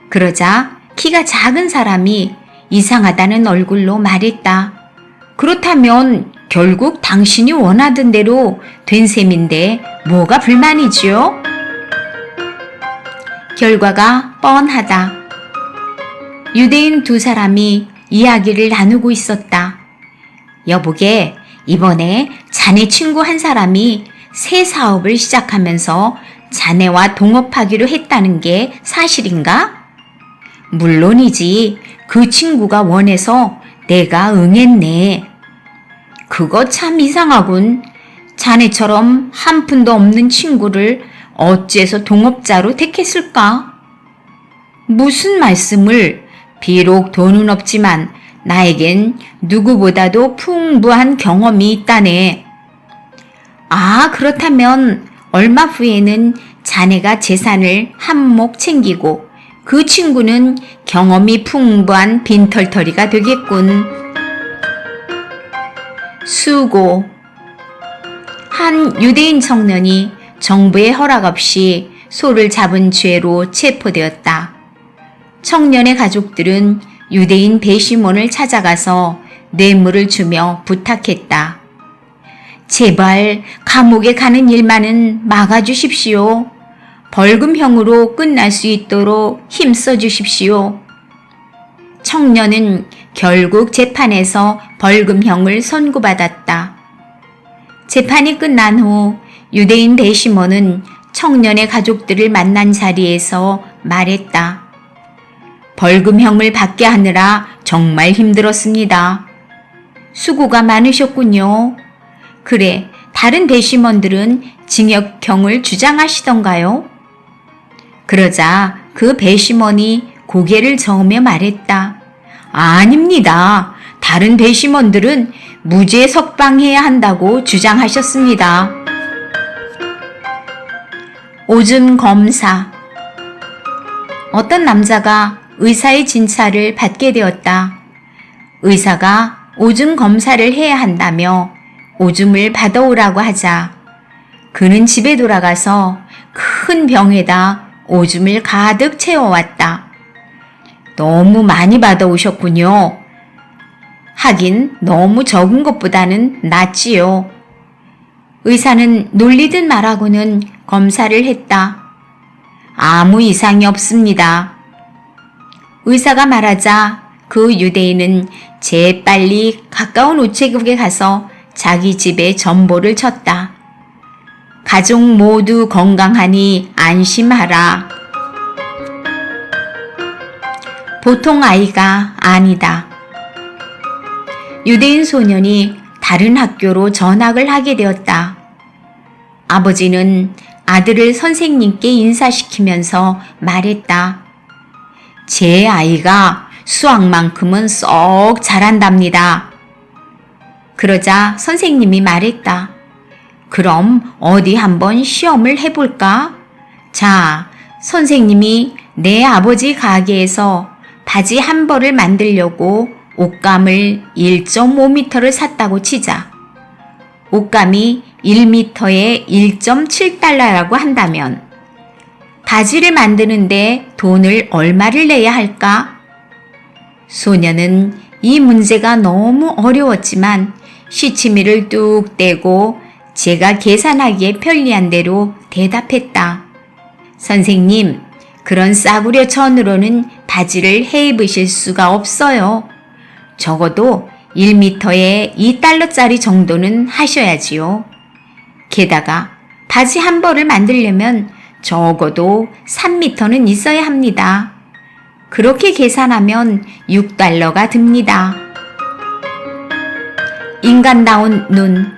그러자 키가 작은 사람이 이상하다는 얼굴로 말했다. 그렇다면 결국 당신이 원하던 대로 된 셈인데 뭐가 불만이지요? 결과가 뻔하다. 유대인 두 사람이 이야기를 나누고 있었다. 여보게, 이번에 자네 친구 한 사람이 새 사업을 시작하면서 자네와 동업하기로 했다는 게 사실인가? 물론이지. 그 친구가 원해서 내가 응했네. 그거 참 이상하군. 자네처럼 한 푼도 없는 친구를 어째서 동업자로 택했을까? 무슨 말씀을? 비록 돈은 없지만 나에겐 누구보다도 풍부한 경험이 있다네. 아, 그렇다면 얼마 후에는 자네가 재산을 한몫 챙기고 그 친구는 경험이 풍부한 빈털터리가 되겠군. 수고. 한 유대인 청년이 정부의 허락 없이 소를 잡은 죄로 체포되었다. 청년의 가족들은 유대인 배시몬을 찾아가서 뇌물을 주며 부탁했다. 제발 감옥에 가는 일만은 막아주십시오. 벌금형으로 끝날 수 있도록 힘써 주십시오. 청년은 결국 재판에서 벌금형을 선고받았다. 재판이 끝난 후 유대인 배시몬은 청년의 가족들을 만난 자리에서 말했다. 벌금형을 받게 하느라 정말 힘들었습니다. 수고가 많으셨군요. 그래, 다른 배심원들은 징역형을 주장하시던가요? 그러자 그 배심원이 고개를 저으며 말했다. 아닙니다. 다른 배심원들은 무죄 석방해야 한다고 주장하셨습니다. 오줌 검사. 어떤 남자가 의사의 진찰을 받게 되었다. 의사가 오줌 검사를 해야 한다며 오줌을 받아오라고 하자 그는 집에 돌아가서 큰 병에다 오줌을 가득 채워왔다. 너무 많이 받아오셨군요. 하긴 너무 적은 것보다는 낫지요. 의사는 놀리듯 말하고는 검사를 했다. 아무 이상이 없습니다. 의사가 말하자 그 유대인은 재빨리 가까운 우체국에 가서 자기 집에 전보를 쳤다. 가족 모두 건강하니 안심하라. 보통 아이가 아니다. 유대인 소년이 다른 학교로 전학을 하게 되었다. 아버지는 아들을 선생님께 인사시키면서 말했다. 제 아이가 수학만큼은 쏙 잘한답니다. 그러자 선생님이 말했다. 그럼 어디 한번 시험을 해볼까? 자, 선생님이 내 아버지 가게에서 바지 한 벌을 만들려고 옷감을 1.5m를 샀다고 치자. 옷감이 1m에 1.7달러라고 한다면 바지를 만드는데 돈을 얼마를 내야 할까? 소녀는 이 문제가 너무 어려웠지만 시치미를 뚝 떼고 제가 계산하기에 편리한 대로 대답했다. 선생님, 그런 싸구려 천으로는 바지를 해 입으실 수가 없어요. 적어도 1m에 2달러짜리 정도는 하셔야지요. 게다가 바지 한 벌을 만들려면 적어도 3m는 있어야 합니다. 그렇게 계산하면 6달러가 듭니다. 인간다운 눈.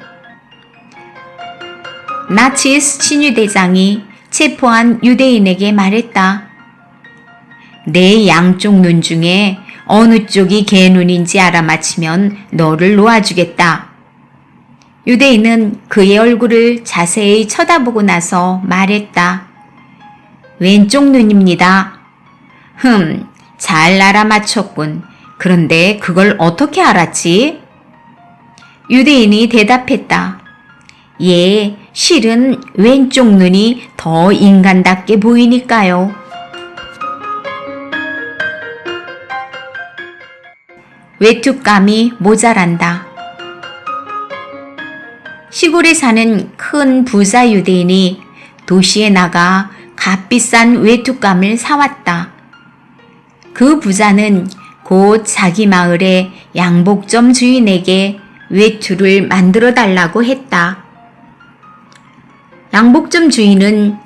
나치스 친위대장이 체포한 유대인에게 말했다. 내 양쪽 눈 중에 어느 쪽이 개 눈인지 알아맞히면 너를 놓아주겠다. 유대인은 그의 얼굴을 자세히 쳐다보고 나서 말했다. 왼쪽 눈입니다. 잘 알아맞혔군. 그런데 그걸 어떻게 알았지? 유대인이 대답했다. 예, 실은 왼쪽 눈이 더 인간답게 보이니까요. 외투감이 모자란다. 시골에 사는 큰 부자 유대인이 도시에 나가 값비싼 외투감을 사왔다. 그 부자는 곧 자기 마을의 양복점 주인에게 외투를 만들어 달라고 했다. 양복점 주인은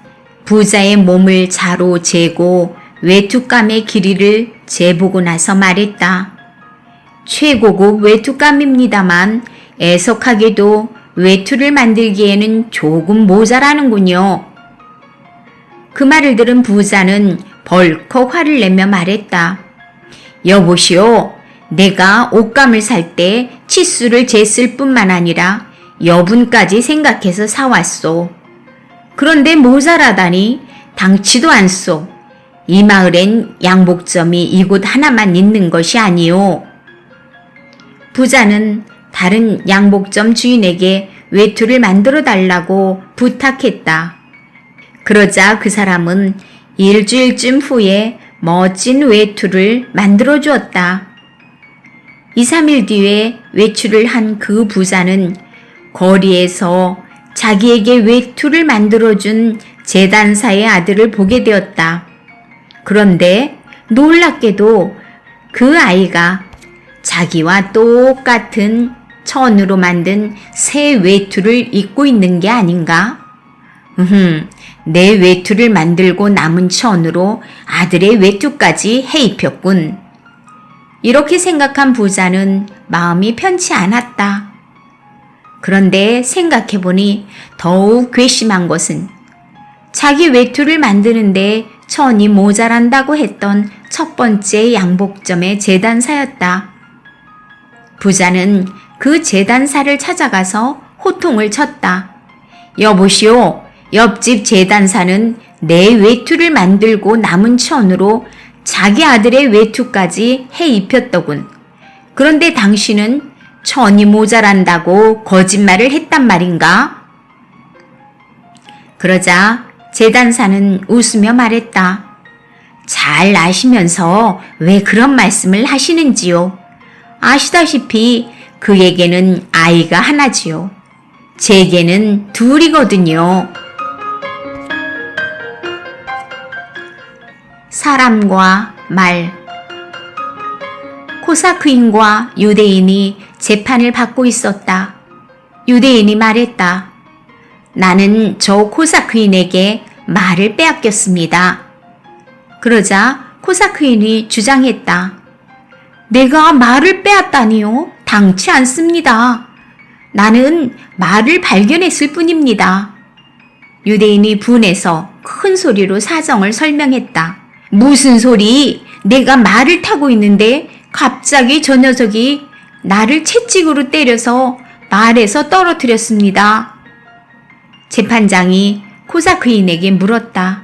부자의 몸을 자로 재고 외투감의 길이를 재보고 나서 말했다. 최고급 외투감입니다만 애석하게도 외투를 만들기에는 조금 모자라는군요. 그 말을 들은 부자는 벌컥 화를 내며 말했다. 여보시오, 내가 옷감을 살 때 치수를 쟀을 뿐만 아니라 여분까지 생각해서 사왔소. 그런데 모자라다니 당치도 않소. 이 마을엔 양복점이 이곳 하나만 있는 것이 아니오. 부자는 다른 양복점 주인에게 외투를 만들어 달라고 부탁했다. 그러자 그 사람은 일주일쯤 후에 멋진 외투를 만들어 주었다. 2, 3일 뒤에 외출을 한 그 부자는 거리에서 자기에게 외투를 만들어준 제단사의 아들을 보게 되었다. 그런데 놀랍게도 그 아이가 자기와 똑같은 천으로 만든 새 외투를 입고 있는 게 아닌가? 내 외투를 만들고 남은 천으로 아들의 외투까지 해입혔군. 이렇게 생각한 부자는 마음이 편치 않았다. 그런데 생각해보니 더욱 괘씸한 것은 자기 외투를 만드는데 천이 모자란다고 했던 첫 번째 양복점의 제단사였다. 부자는 그 제단사를 찾아가서 호통을 쳤다. 여보시오, 옆집 제단사는 내 외투를 만들고 남은 천으로 자기 아들의 외투까지 해 입혔더군. 그런데 당신은 천이 모자란다고 거짓말을 했단 말인가? 그러자 제단사는 웃으며 말했다. 잘 아시면서 왜 그런 말씀을 하시는지요? 아시다시피 그에게는 아이가 하나지요. 제게는 둘이거든요. 사람과 말. 코사크인과 유대인이 재판을 받고 있었다. 유대인이 말했다. 나는 저 코사크인에게 말을 빼앗겼습니다. 그러자 코사크인이 주장했다. 내가 말을 빼앗다니요? 당치 않습니다. 나는 말을 발견했을 뿐입니다. 유대인이 분해서 큰 소리로 사정을 설명했다. 무슨 소리? 내가 말을 타고 있는데 갑자기 저 녀석이 나를 채찍으로 때려서 말에서 떨어뜨렸습니다. 재판장이 코사크인에게 물었다.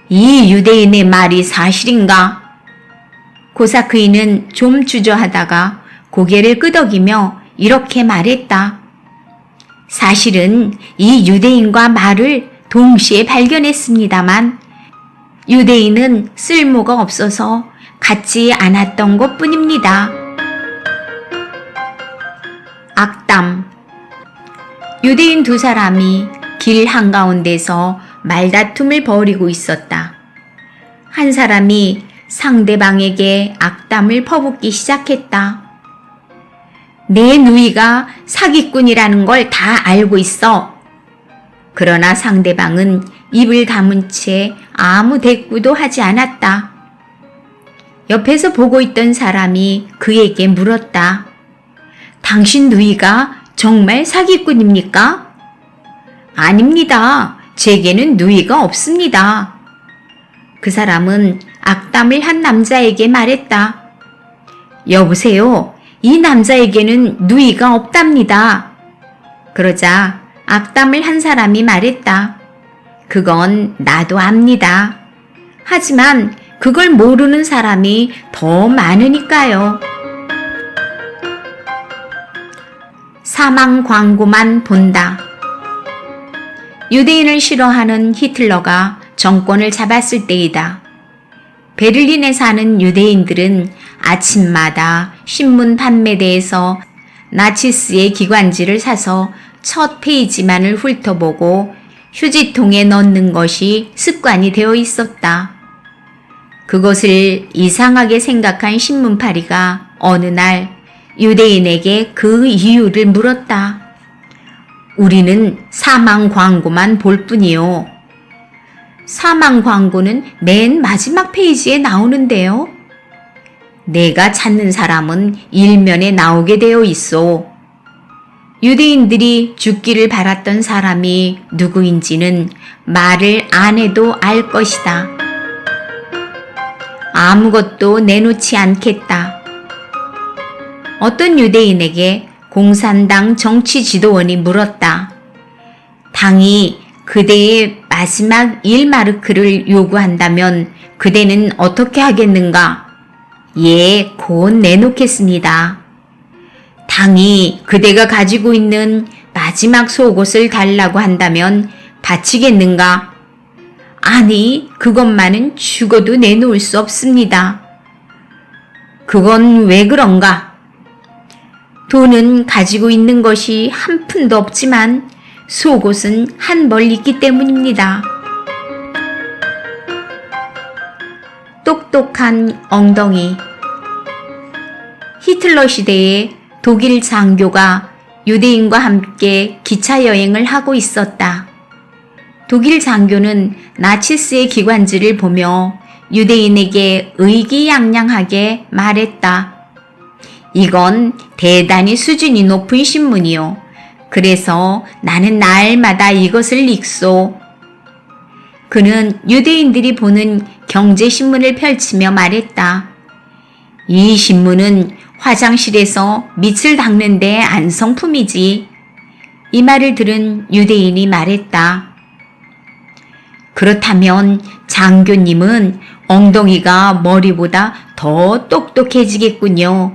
이 유대인의 말이 사실인가? 코사크인은 좀 주저하다가 고개를 끄덕이며 이렇게 말했다. 사실은 이 유대인과 말을 동시에 발견했습니다만 유대인은 쓸모가 없어서 같지 않았던 것 뿐입니다. 악담. 유대인 두 사람이 길 한가운데서 말다툼을 벌이고 있었다. 한 사람이 상대방에게 악담을 퍼붓기 시작했다. 내 누이가 사기꾼이라는 걸 다 알고 있어. 그러나 상대방은 입을 다문 채 아무 대꾸도 하지 않았다. 옆에서 보고 있던 사람이 그에게 물었다. 당신 누이가 정말 사기꾼입니까? 아닙니다. 제게는 누이가 없습니다. 그 사람은 악담을 한 남자에게 말했다. 여보세요. 이 남자에게는 누이가 없답니다. 그러자 악담을 한 사람이 말했다. 그건 나도 압니다. 하지만 그걸 모르는 사람이 더 많으니까요. 사망 광고만 본다. 유대인을 싫어하는 히틀러가 정권을 잡았을 때이다. 베를린에 사는 유대인들은 아침마다 신문 판매대에서 나치스의 기관지를 사서 첫 페이지만을 훑어보고 휴지통에 넣는 것이 습관이 되어 있었다. 그것을 이상하게 생각한 신문파리가 어느 날 유대인에게 그 이유를 물었다. 우리는 사망 광고만 볼 뿐이요. 사망 광고는 맨 마지막 페이지에 나오는데요. 내가 찾는 사람은 일면에 나오게 되어 있어. 유대인들이 죽기를 바랐던 사람이 누구인지는 말을 안 해도 알 것이다. 아무것도 내놓지 않겠다. 어떤 유대인에게 공산당 정치 지도원이 물었다. 당이 그대의 마지막 1마르크를 요구한다면 그대는 어떻게 하겠는가? 예, 곧 내놓겠습니다. 당이 그대가 가지고 있는 마지막 속옷을 달라고 한다면 바치겠는가? 아니, 그것만은 죽어도 내놓을 수 없습니다. 그건 왜 그런가? 돈은 가지고 있는 것이 한 푼도 없지만 속옷은 한 벌 있기 때문입니다. 똑똑한 엉덩이. 히틀러 시대에 독일 장교가 유대인과 함께 기차 여행을 하고 있었다. 독일 장교는 나치스의 기관지를 보며 유대인에게 의기양양하게 말했다. 이건 대단히 수준이 높은 신문이요. 그래서 나는 날마다 이것을 읽소. 그는 유대인들이 보는 경제신문을 펼치며 말했다. 이 신문은 화장실에서 밑을 닦는 데 안성품이지. 이 말을 들은 유대인이 말했다. 그렇다면 장교님은 엉덩이가 머리보다 더 똑똑해지겠군요.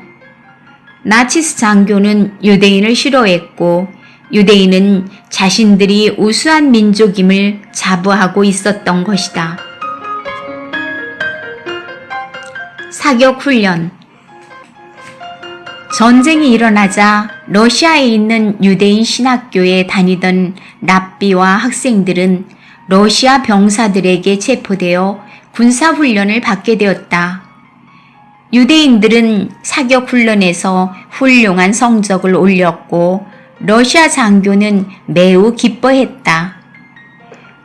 나치스 장교는 유대인을 싫어했고 유대인은 자신들이 우수한 민족임을 자부하고 있었던 것이다. 사격훈련. 전쟁이 일어나자 러시아에 있는 유대인 신학교에 다니던 랍비와 학생들은 러시아 병사들에게 체포되어 군사훈련을 받게 되었다. 유대인들은 사격훈련에서 훌륭한 성적을 올렸고 러시아 장교는 매우 기뻐했다.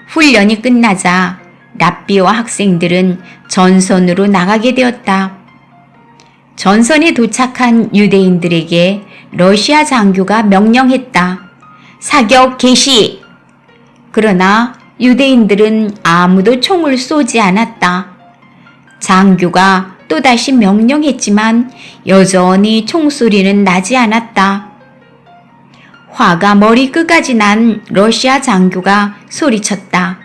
훈련이 끝나자 랍비와 학생들은 전선으로 나가게 되었다. 전선에 도착한 유대인들에게 러시아 장교가 명령했다. 사격 개시! 그러나 유대인들은 아무도 총을 쏘지 않았다. 장교가 또다시 명령했지만 여전히 총소리는 나지 않았다. 화가 머리끝까지 난 러시아 장교가 소리쳤다.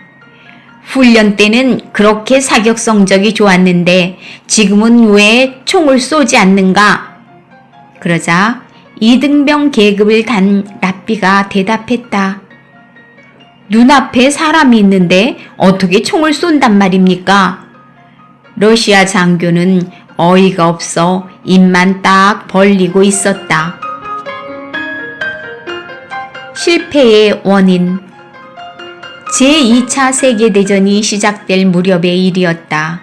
훈련 때는 그렇게 사격 성적이 좋았는데 지금은 왜 총을 쏘지 않는가? 그러자 이등병 계급을 단 랍비가 대답했다. 눈앞에 사람이 있는데 어떻게 총을 쏜단 말입니까? 러시아 장교는 어이가 없어 입만 딱 벌리고 있었다. 실패의 원인. 제2차 세계대전이 시작될 무렵의 일이었다.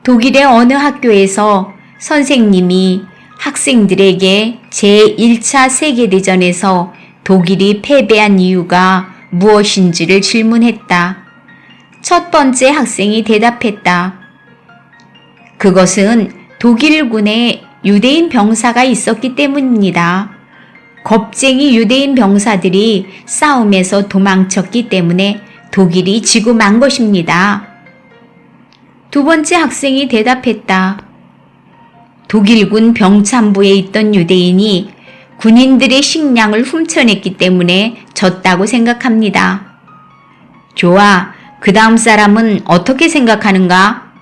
독일의 어느 학교에서 선생님이 학생들에게 제1차 세계대전에서 독일이 패배한 이유가 무엇인지를 질문했다. 첫 번째 학생이 대답했다. 그것은 독일군에 유대인 병사가 있었기 때문입니다. 겁쟁이 유대인 병사들이 싸움에서 도망쳤기 때문에 독일이 지고 만 것입니다. 두 번째 학생이 대답했다. 독일군 병참부에 있던 유대인이 군인들의 식량을 훔쳐냈기 때문에 졌다고 생각합니다. 좋아, 그 다음 사람은 어떻게 생각하는가?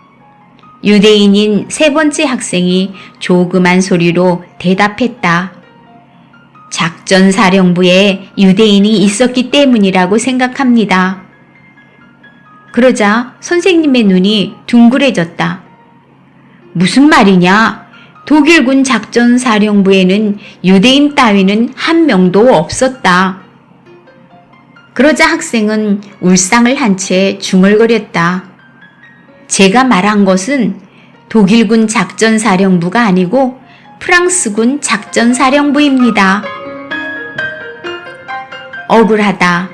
유대인인 세 번째 학생이 조그만 소리로 대답했다. 작전사령부에 유대인이 있었기 때문이라고 생각합니다. 그러자 선생님의 눈이 둥그레졌다. 무슨 말이냐? 독일군 작전사령부에는 유대인 따위는 한 명도 없었다. 그러자 학생은 울상을 한 채 중얼거렸다. 제가 말한 것은 독일군 작전사령부가 아니고 프랑스군 작전사령부입니다. 억울하다.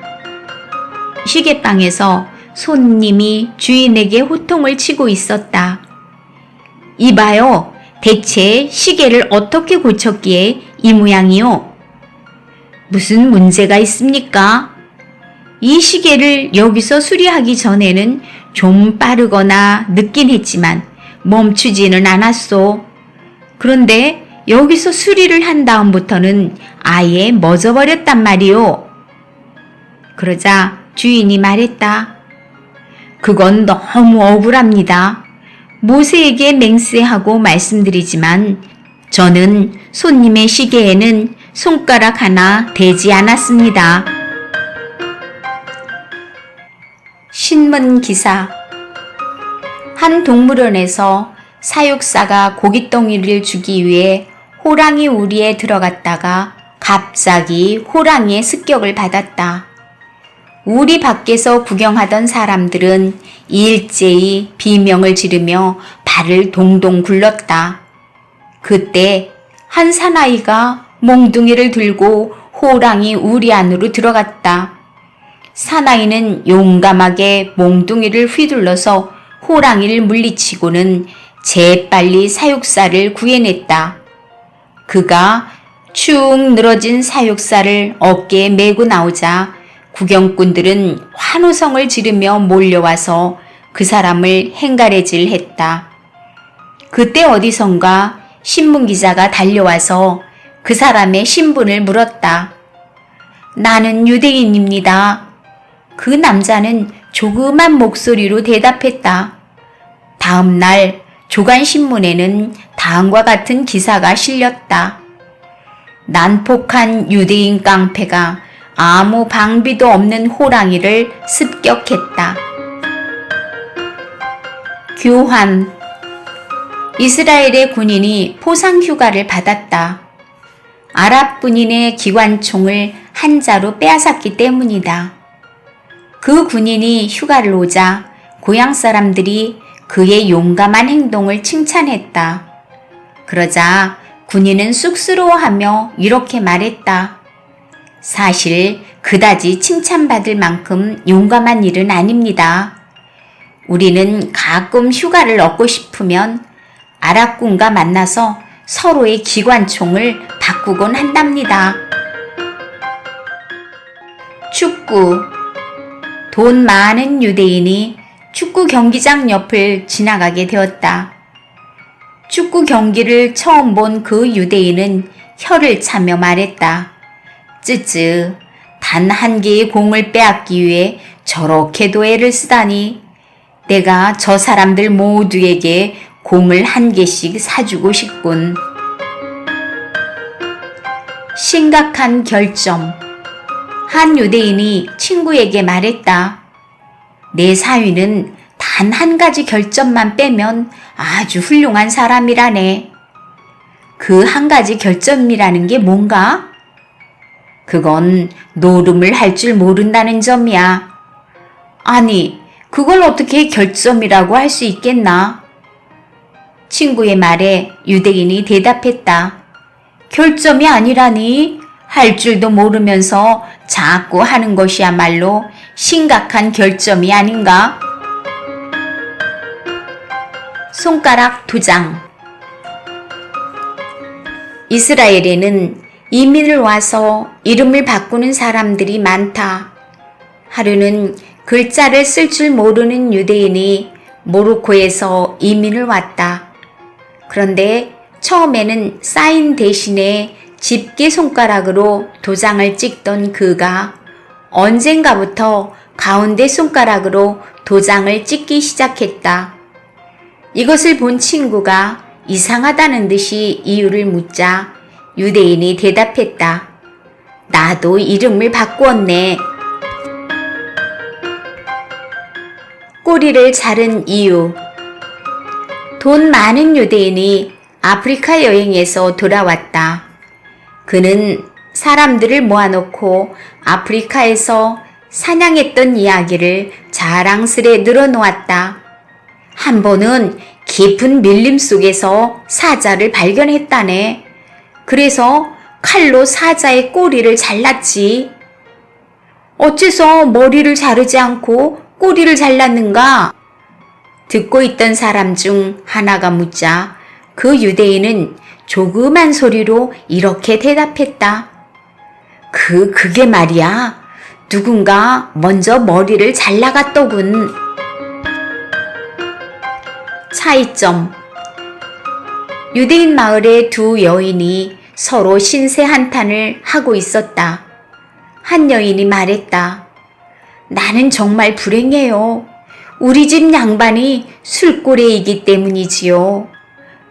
시계방에서 손님이 주인에게 호통을 치고 있었다. 이봐요. 대체 시계를 어떻게 고쳤기에 이 모양이요? 무슨 문제가 있습니까? 이 시계를 여기서 수리하기 전에는 좀 빠르거나 늦긴 했지만 멈추지는 않았소. 그런데 여기서 수리를 한 다음부터는 아예 멎어버렸단 말이오. 그러자 주인이 말했다. 그건 너무 억울합니다. 모세에게 맹세하고 말씀드리지만 저는 손님의 시계에는 손가락 하나 대지 않았습니다. 신문 기사. 한 동물원에서 사육사가 고깃덩이를 주기 위해 호랑이 우리에 들어갔다가 갑자기 호랑이의 습격을 받았다. 우리 밖에서 구경하던 사람들은 일제히 비명을 지르며 발을 동동 굴렀다. 그때 한 사나이가 몽둥이를 들고 호랑이 우리 안으로 들어갔다. 사나이는 용감하게 몽둥이를 휘둘러서 호랑이를 물리치고는 재빨리 사육사를 구해냈다. 그가 축 늘어진 사육사를 어깨에 메고 나오자 구경꾼들은 환호성을 지르며 몰려와서 그 사람을 행가래질했다. 그때 어디선가 신문기자가 달려와서 그 사람의 신분을 물었다. 나는 유대인입니다. 그 남자는 조그만 목소리로 대답했다. 다음 날 조간신문에는 다음과 같은 기사가 실렸다. 난폭한 유대인 깡패가 아무 방비도 없는 호랑이를 습격했다. 교환. 이스라엘의 군인이 포상 휴가를 받았다. 아랍 군인의 기관총을 한 자루 빼앗았기 때문이다. 그 군인이 휴가를 오자 고향 사람들이 그의 용감한 행동을 칭찬했다. 그러자 군인은 쑥스러워하며 이렇게 말했다. 사실 그다지 칭찬받을 만큼 용감한 일은 아닙니다. 우리는 가끔 휴가를 얻고 싶으면 아랍군과 만나서 서로의 기관총을 바꾸곤 한답니다. 축구. 돈 많은 유대인이 축구 경기장 옆을 지나가게 되었다. 축구 경기를 처음 본 그 유대인은 혀를 차며 말했다. 쯔쯔, 단 한 개의 공을 빼앗기 위해 저렇게도 애를 쓰다니. 내가 저 사람들 모두에게 공을 한 개씩 사주고 싶군. 심각한 결점. 한 유대인이 친구에게 말했다. 내 사위는 단 한 가지 결점만 빼면 아주 훌륭한 사람이라네. 그 한 가지 결점이라는 게 뭔가? 그건 노름을 할 줄 모른다는 점이야. 아니, 그걸 어떻게 결점이라고 할 수 있겠나? 친구의 말에 유대인이 대답했다. 결점이 아니라니? 할 줄도 모르면서 자꾸 하는 것이야말로 심각한 결점이 아닌가? 손가락 2장. 이스라엘에는 이민을 와서 이름을 바꾸는 사람들이 많다. 하루는 글자를 쓸 줄 모르는 유대인이 모로코에서 이민을 왔다. 그런데 처음에는 사인 대신에 집게 손가락으로 도장을 찍던 그가 언젠가부터 가운데 손가락으로 도장을 찍기 시작했다. 이것을 본 친구가 이상하다는 듯이 이유를 묻자 유대인이 대답했다. 나도 이름을 바꾸었네. 꼬리를 자른 이유. 돈 많은 유대인이 아프리카 여행에서 돌아왔다. 그는 사람들을 모아놓고 아프리카에서 사냥했던 이야기를 자랑스레 늘어놓았다. 한 번은 깊은 밀림 속에서 사자를 발견했다네. 그래서 칼로 사자의 꼬리를 잘랐지. 어째서 머리를 자르지 않고 꼬리를 잘랐는가? 듣고 있던 사람 중 하나가 묻자 그 유대인은 조그만 소리로 이렇게 대답했다. 그게 말이야. 누군가 먼저 머리를 잘라갔더군. 차이점. 유대인 마을의 두 여인이 서로 신세 한탄을 하고 있었다. 한 여인이 말했다. 나는 정말 불행해요. 우리 집 양반이 술꼬래이기 때문이지요.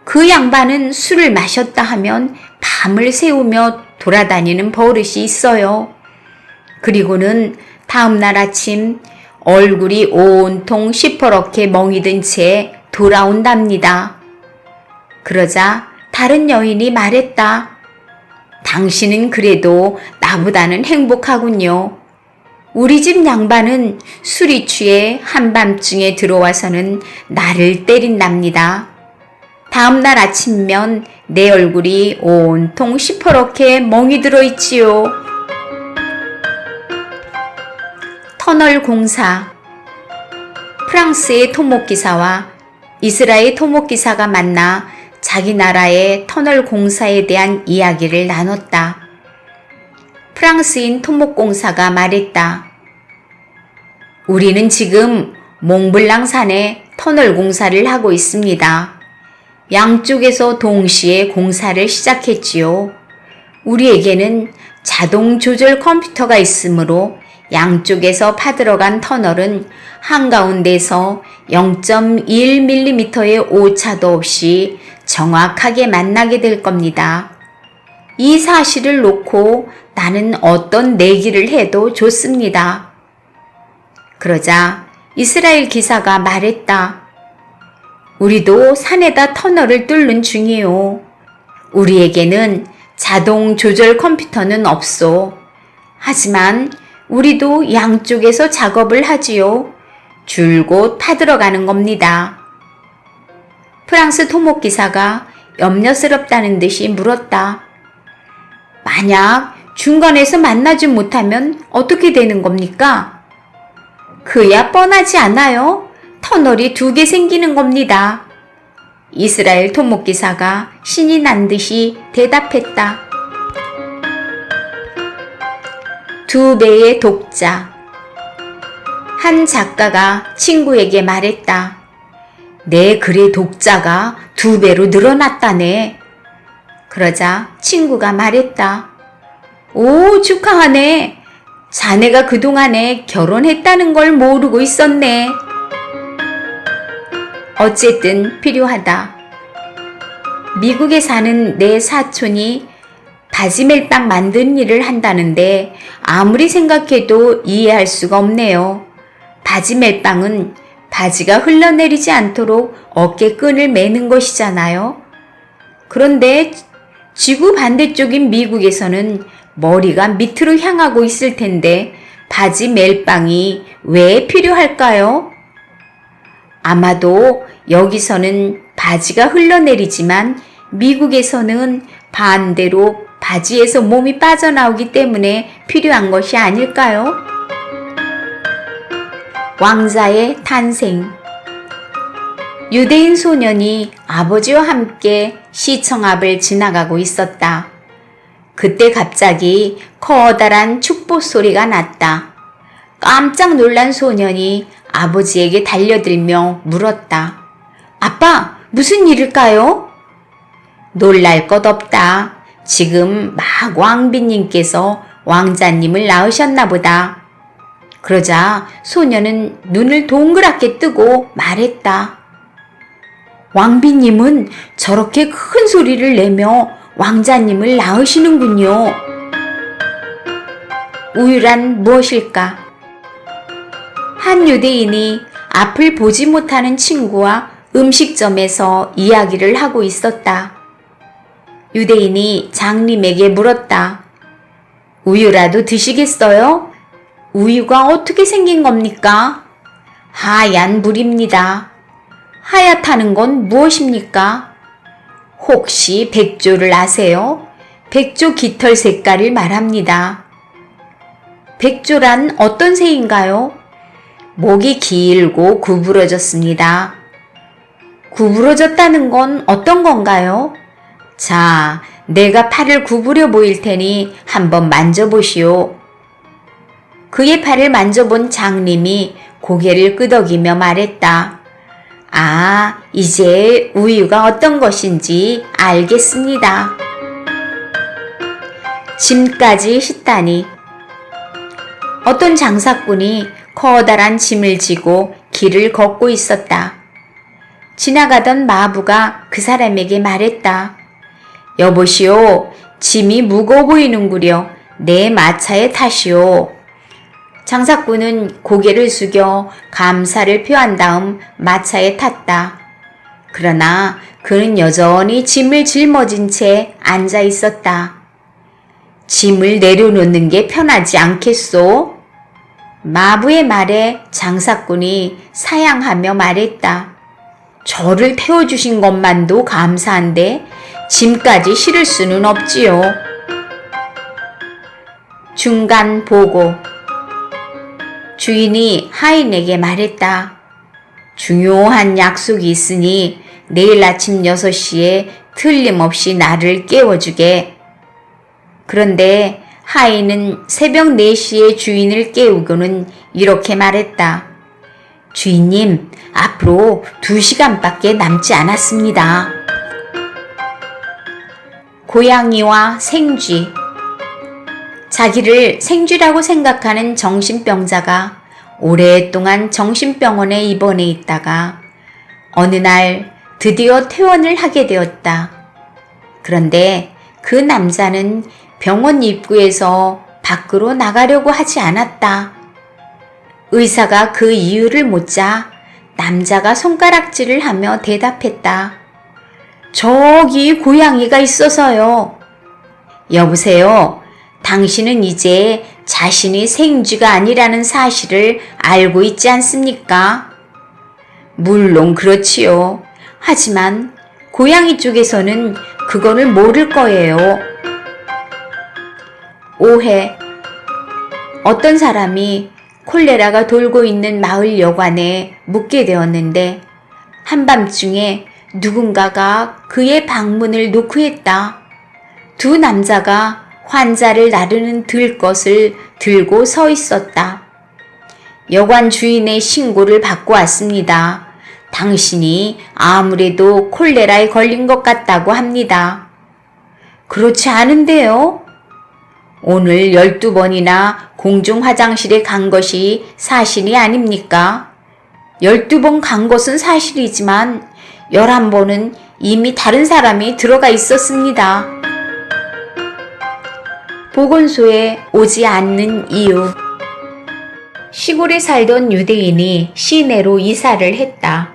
그 양반은 술을 마셨다 하면 밤을 새우며 돌아다니는 버릇이 있어요. 그리고는 다음날 아침 얼굴이 온통 시퍼렇게 멍이 든 채 돌아온답니다. 그러자 다른 여인이 말했다. 당신은 그래도 나보다는 행복하군요. 우리 집 양반은 술이 취해 한밤중에 들어와서는 나를 때린답니다. 다음날 아침이면 내 얼굴이 온통 시퍼렇게 멍이 들어있지요. 터널 공사. 프랑스의 토목기사와 이스라엘 토목기사가 만나 자기 나라의 터널 공사에 대한 이야기를 나눴다. 프랑스인 토목공사가 말했다. 우리는 지금 몽블랑산에 터널 공사를 하고 있습니다. 양쪽에서 동시에 공사를 시작했지요. 우리에게는 자동 조절 컴퓨터가 있으므로 양쪽에서 파들어간 터널은 한가운데서 0.1mm의 오차도 없이 정확하게 만나게 될 겁니다. 이 사실을 놓고 나는 어떤 내기를 해도 좋습니다. 그러자 이스라엘 기사가 말했다. 우리도 산에다 터널을 뚫는 중이요. 우리에게는 자동 조절 컴퓨터는 없소. 하지만 우리도 양쪽에서 작업을 하지요. 줄곧 파들어가는 겁니다. 프랑스 토목기사가 염려스럽다는 듯이 물었다. 만약 중간에서 만나지 못하면 어떻게 되는 겁니까? 그야 뻔하지 않아요. 터널이 2개 생기는 겁니다. 이스라엘 토목기사가 신이 난 듯이 대답했다. 2배의 독자. 한 작가가 친구에게 말했다. 내 글의 독자가 2배로 늘어났다네. 그러자 친구가 말했다. 오, 축하하네. 자네가 그동안에 결혼했다는 걸 모르고 있었네. 어쨌든 필요하다. 미국에 사는 내 사촌이 바지 멜빵 만드는 일을 한다는데 아무리 생각해도 이해할 수가 없네요. 바지 멜빵은 바지가 흘러내리지 않도록 어깨끈을 매는 것이잖아요. 그런데 지구 반대쪽인 미국에서는 머리가 밑으로 향하고 있을 텐데 바지 멜빵이 왜 필요할까요? 아마도 여기서는 바지가 흘러내리지만 미국에서는 반대로 바지에서 몸이 빠져나오기 때문에 필요한 것이 아닐까요? 왕자의 탄생. 유대인 소년이 아버지와 함께 시청 앞을 지나가고 있었다. 그때 갑자기 커다란 축복 소리가 났다. 깜짝 놀란 소년이 아버지에게 달려들며 물었다. 아빠, 무슨 일일까요? 놀랄 것 없다. 지금 막 왕비님께서 왕자님을 낳으셨나 보다. 그러자 소녀는 눈을 동그랗게 뜨고 말했다. 왕비님은 저렇게 큰 소리를 내며 왕자님을 낳으시는군요. 우유란 무엇일까? 한 유대인이 앞을 보지 못하는 친구와 음식점에서 이야기를 하고 있었다. 유대인이 장님에게 물었다. 우유라도 드시겠어요? 우유가 어떻게 생긴 겁니까? 하얀 물입니다. 하얗다는 건 무엇입니까? 혹시 백조를 아세요? 백조 깃털 색깔을 말합니다. 백조란 어떤 새인가요? 목이 길고 구부러졌습니다. 구부러졌다는 건 어떤 건가요? 자, 내가 팔을 구부려 보일 테니 한번 만져보시오. 그의 팔을 만져본 장님이 고개를 끄덕이며 말했다. 아, 이제 우유가 어떤 것인지 알겠습니다. 짐까지 싣다니. 어떤 장사꾼이 커다란 짐을 지고 길을 걷고 있었다. 지나가던 마부가 그 사람에게 말했다. 여보시오, 짐이 무거워 보이는구려. 내 마차에 타시오. 장사꾼은 고개를 숙여 감사를 표한 다음 마차에 탔다. 그러나 그는 여전히 짐을 짊어진 채 앉아 있었다. 짐을 내려놓는 게 편하지 않겠소? 마부의 말에 장사꾼이 사양하며 말했다. 저를 태워주신 것만도 감사한데 짐까지 실을 수는 없지요. 중간 보고. 주인이 하인에게 말했다. 중요한 약속이 있으니 내일 아침 6시에 틀림없이 나를 깨워주게. 그런데 하인은 새벽 4시에 주인을 깨우고는 이렇게 말했다. 주인님, 앞으로 2시간밖에 남지 않았습니다. 고양이와 생쥐. 자기를 생쥐라고 생각하는 정신병자가 오랫동안 정신병원에 입원해 있다가 어느 날 드디어 퇴원을 하게 되었다. 그런데 그 남자는 병원 입구에서 밖으로 나가려고 하지 않았다. 의사가 그 이유를 묻자 남자가 손가락질을 하며 대답했다. 저기 고양이가 있어서요. 여보세요. 당신은 이제 자신이 생쥐가 아니라는 사실을 알고 있지 않습니까? 물론 그렇지요. 하지만 고양이 쪽에서는 그거를 모를 거예요. 오해. 어떤 사람이 콜레라가 돌고 있는 마을 여관에 묵게 되었는데 한밤중에 누군가가 그의 방문을 노크했다. 두 남자가 환자를 나르는 들것을 들고 서 있었다. 여관 주인의 신고를 받고 왔습니다. 당신이 아무래도 콜레라에 걸린 것 같다고 합니다. 그렇지 않은데요? 오늘 12번이나 공중 화장실에 간 것이 사실이 아닙니까? 12번 간 것은 사실이지만 11번은 이미 다른 사람이 들어가 있었습니다. 보건소에 오지 않는 이유. 시골에 살던 유대인이 시내로 이사를 했다.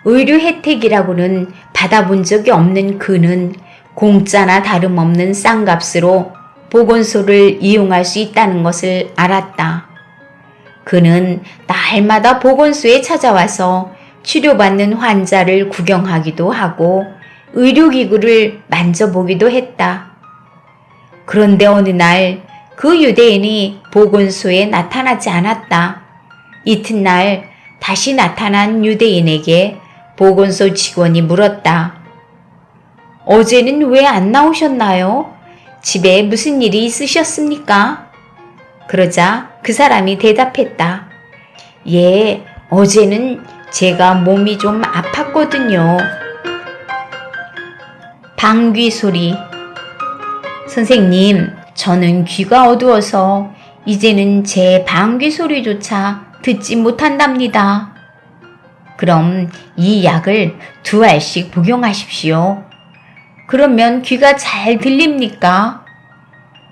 의료 혜택이라고는 받아본 적이 없는 그는 공짜나 다름없는 싼 값으로 보건소를 이용할 수 있다는 것을 알았다. 그는 날마다 보건소에 찾아와서 치료받는 환자를 구경하기도 하고 의료기구를 만져보기도 했다. 그런데 어느 날 그 유대인이 보건소에 나타나지 않았다. 이튿날 다시 나타난 유대인에게 보건소 직원이 물었다. 어제는 왜 안 나오셨나요? 집에 무슨 일이 있으셨습니까? 그러자 그 사람이 대답했다. 예, 어제는 제가 몸이 좀 아팠거든요. 방귀 소리. 선생님, 저는 귀가 어두워서 이제는 제 방귀 소리조차 듣지 못한답니다. 그럼 이 약을 2알씩 복용하십시오. 그러면 귀가 잘 들립니까?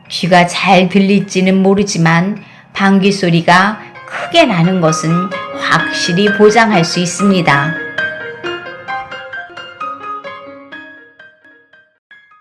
귀가 잘 들릴지는 모르지만 방귀 소리가 크게 나는 것은 확실히 보장할 수 있습니다.